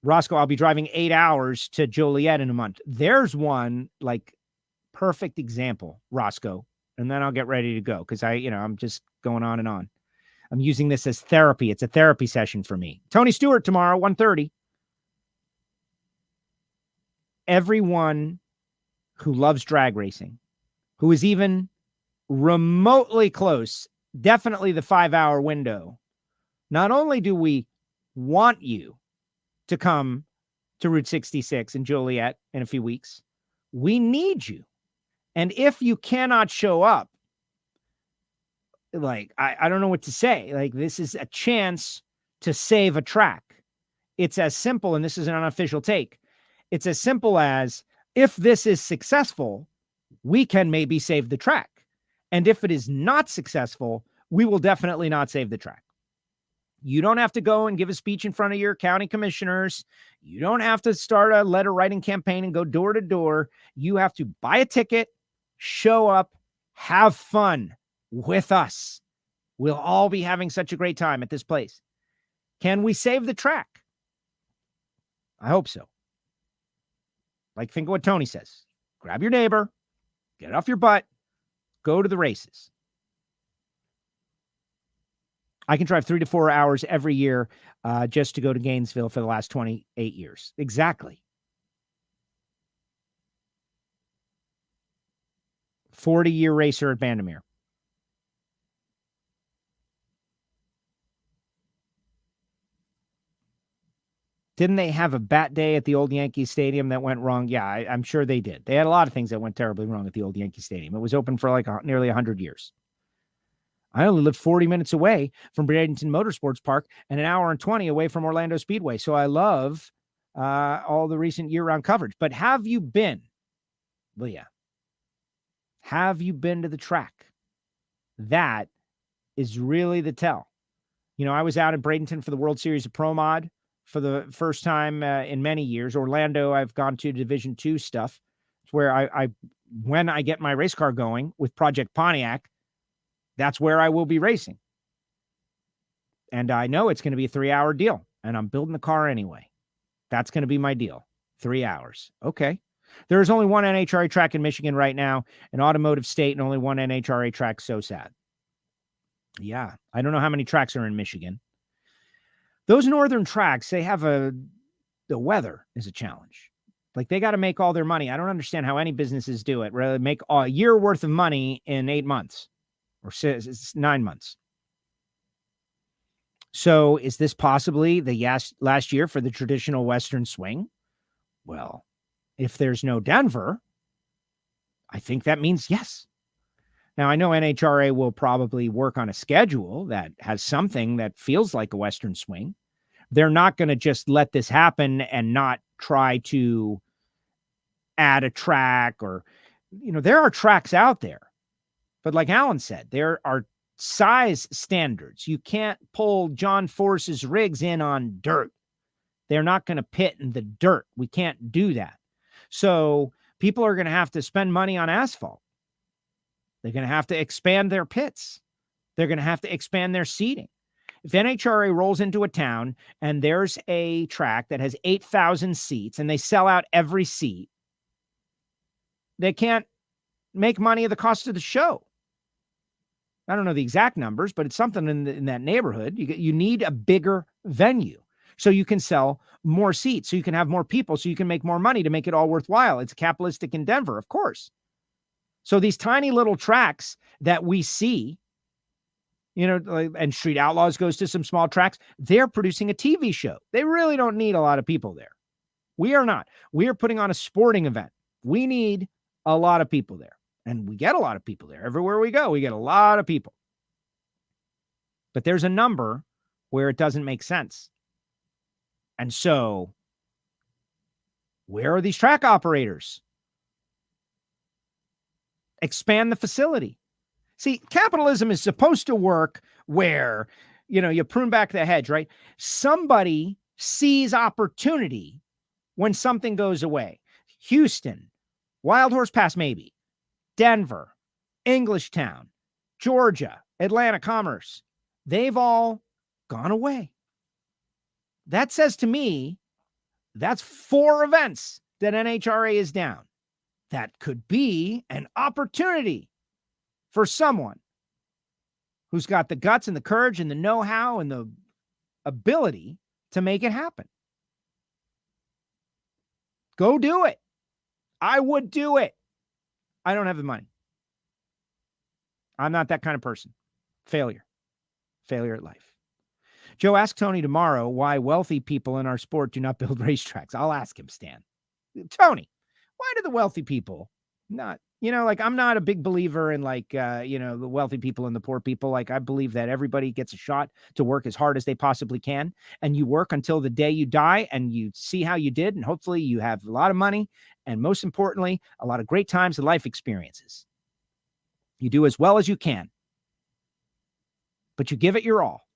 Roscoe, I'll be driving 8 hours to Joliet in a month. There's one like perfect example, Roscoe, and then I'll get ready to go because I'm just going on and on. I'm using this as therapy. It's a therapy session for me. Tony Stewart tomorrow, 1:30. Everyone who loves drag racing, who is even remotely close, definitely the 5-hour window. Not only do we want you to come to Route 66 in Joliet in a few weeks, we need you. And if you cannot show up, like, I don't know what to say. Like, this is a chance to save a track. It's as simple, and this is an unofficial take. It's as simple as, if this is successful, we can maybe save the track. And if it is not successful, we will definitely not save the track. You don't have to go and give a speech in front of your county commissioners. You don't have to start a letter writing campaign and go door to door. You have to buy a ticket, show up, have fun with us. We'll all be having such a great time at this place. Can we save the track? I hope so. Like, think of what Tony says. Grab your neighbor, get off your butt, go to the races. I can drive 3 to 4 hours every year just to go to Gainesville for the last 28 years. Exactly. 40-year racer at Bandimere. Didn't they have a bat day at the old Yankee Stadium that went wrong? Yeah, I'm sure they did. They had a lot of things that went terribly wrong at the old Yankee Stadium. It was open for like nearly 100 years. I only live 40 minutes away from Bradenton Motorsports Park and an hour and 20 away from Orlando Speedway. So I love all the recent year-round coverage. But have you been, Leah? Have you been to the track? That is really the tell. You know, I was out in Bradenton for the World Series of Pro Mod for the first time in many years. Orlando, I've gone to Division II stuff. It's where I when I get my race car going with Project Pontiac, that's where I will be racing. And I know it's going to be a 3-hour deal, and I'm building the car anyway. That's going to be my deal. 3 hours. Okay. There is only one NHRA track in Michigan right now, an automotive state, and only one NHRA track. So sad. Yeah. I don't know how many tracks are in Michigan. Those northern tracks, they have the weather is a challenge. Like, they got to make all their money. I don't understand how any businesses do it. Really make a year worth of money in 8 months or 9 months. So is this possibly the last year for the traditional Western swing? Well, if there's no Denver, I think that means yes. Now, I know NHRA will probably work on a schedule that has something that feels like a Western swing. They're not going to just let this happen and not try to add a track or, there are tracks out there. But like Alan said, there are size standards. You can't pull John Force's rigs in on dirt. They're not going to pit in the dirt. We can't do that. So people are going to have to spend money on asphalt. They're going to have to expand their pits. They're going to have to expand their seating. If NHRA rolls into a town and there's a track that has 8,000 seats and they sell out every seat, they can't make money at the cost of the show. I don't know the exact numbers, but it's something in that neighborhood. You need a bigger venue so you can sell more seats, so you can have more people, so you can make more money to make it all worthwhile. It's a capitalistic endeavor, of course. So these tiny little tracks that we see, and Street Outlaws goes to some small tracks, they're producing a TV show. They really don't need a lot of people there. We are not. We are putting on a sporting event. We need a lot of people there. And we get a lot of people there. Everywhere we go, we get a lot of people. But there's a number where it doesn't make sense. And so, where are these track operators? Expand the facility. See, capitalism is supposed to work where, you prune back the hedge, right? Somebody sees opportunity when something goes away. Houston, Wild Horse Pass, maybe. Denver, Englishtown, Georgia, Atlanta Commerce, they've all gone away. That says to me, that's 4 events that NHRA is down. That could be an opportunity for someone who's got the guts and the courage and the know-how and the ability to make it happen. Go do it. I would do it. I don't have the money. I'm not that kind of person. Failure at life. Joe, ask Tony tomorrow why wealthy people in our sport do not build racetracks. I'll ask him, Stan. Tony, why do the wealthy people not, I'm not a big believer in the wealthy people and the poor people. I believe that everybody gets a shot to work as hard as they possibly can. And you work until the day you die and you see how you did. And hopefully you have a lot of money. And most importantly, a lot of great times and life experiences. You do as well as you can. But you give it your all.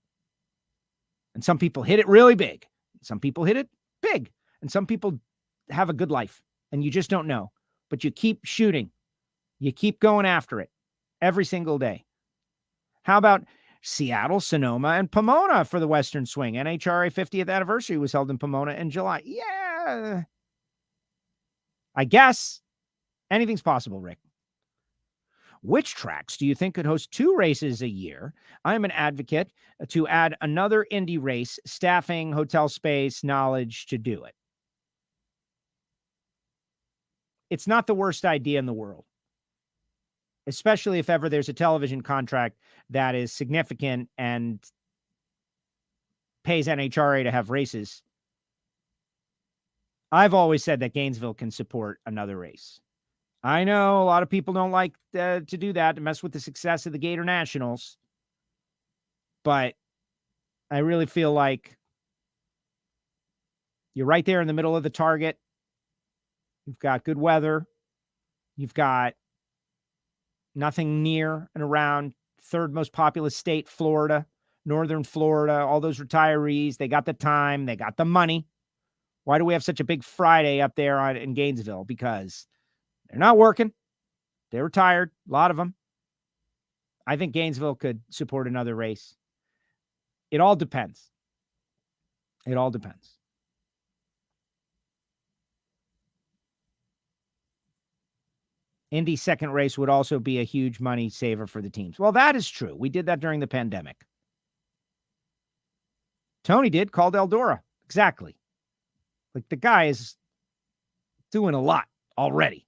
And some people hit it really big. Some people hit it big. And some people have a good life. And you just don't know. But you keep shooting. You keep going after it every single day. How about Seattle, Sonoma, and Pomona for the Western Swing? NHRA 50th anniversary was held in Pomona in July. Yeah. I guess anything's possible, Rick. Which tracks do you think could host 2 races a year? I'm an advocate to add another Indy race, staffing, hotel space, knowledge to do it. It's not the worst idea in the world, especially if ever there's a television contract that is significant and pays NHRA to have races. I've always said that Gainesville can support another race. I know a lot of people don't like to do that, to mess with the success of the Gator Nationals. But I really feel like you're right there in the middle of the target. You've got good weather. You've got nothing near and around 3rd most populous state, Florida, Northern Florida, all those retirees. They got the time. They got the money. Why do we have such a big Friday up there in Gainesville? Because they're not working. They're retired, a lot of them. I think Gainesville could support another race. It all depends. It all depends. Indy's second race would also be a huge money saver for the teams. Well, that is true. We did that during the pandemic. Tony did, called Eldora. Exactly. The guy is doing a lot already.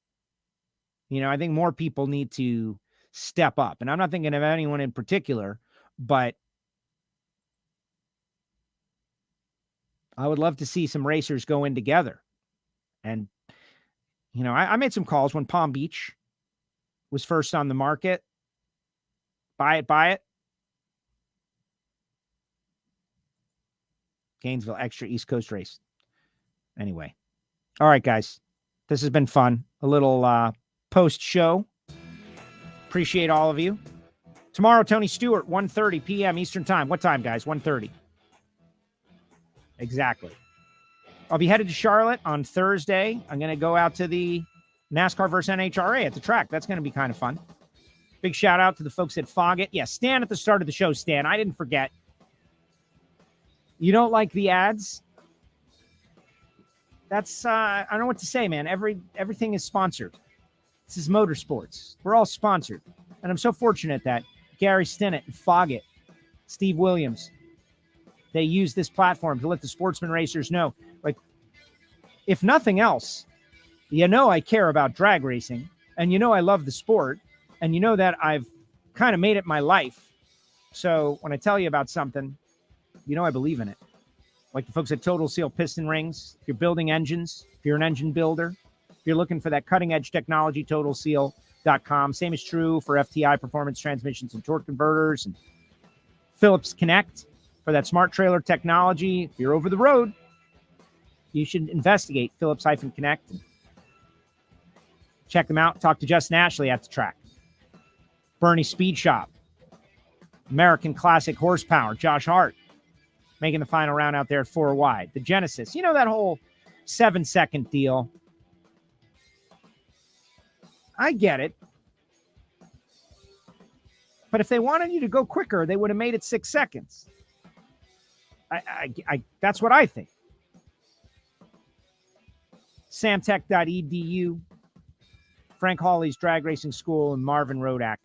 I think more people need to step up. And I'm not thinking of anyone in particular, but I would love to see some racers go in together. And, I made some calls when Palm Beach was first on the market. Buy it. Gainesville, extra East Coast race. Anyway, All right, guys. This has been fun. A little post-show. Appreciate all of you. Tomorrow, Tony Stewart, 1:30 p.m. Eastern Time. What time, guys? 1:30. Exactly. I'll be headed to Charlotte on Thursday. I'm going to go out to the NASCAR versus NHRA at the track. That's going to be kind of fun. Big shout out to the folks at Foggett. Yeah, Stan at the start of the show, Stan. I didn't forget. You don't like the ads? That's, I don't know what to say, man. Everything is sponsored. This is motorsports. We're all sponsored. And I'm so fortunate that Gary Stinnett and Foggett, Steve Williams, they use this platform to let the sportsman racers know, like, if nothing else, you know I care about drag racing, and you know I love the sport, and you know that I've kind of made it my life. So when I tell you about something, you know I believe in it. Like the folks at Total Seal Piston Rings, if you're building engines, if you're an engine builder, if you're looking for that cutting-edge technology, TotalSeal.com. Same is true for FTI Performance Transmissions and Torque Converters, and Phillips Connect for that smart trailer technology. If you're over the road, you should investigate Phillips-Connect and check them out. Talk to Justin Ashley at the track. Bernie Speed Shop, American Classic Horsepower, Josh Hart, making the final round out there at 4 wide. The Genesis, you know that whole 7-second deal. I get it. But if they wanted you to go quicker, they would have made it 6 seconds. That's what I think. Samtech.edu, Frank Hawley's Drag Racing School, and Marvin Rodak.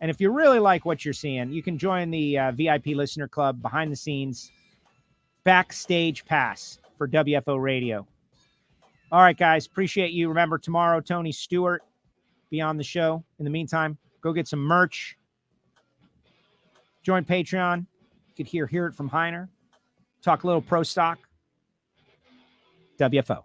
And if you really like what you're seeing, you can join the VIP Listener Club, behind the scenes, backstage pass for WFO Radio. All right, guys, appreciate you. Remember, tomorrow, Tony Stewart be on the show. In the meantime, go get some merch. Join Patreon. You could hear it from Heiner. Talk a little pro stock. WFO.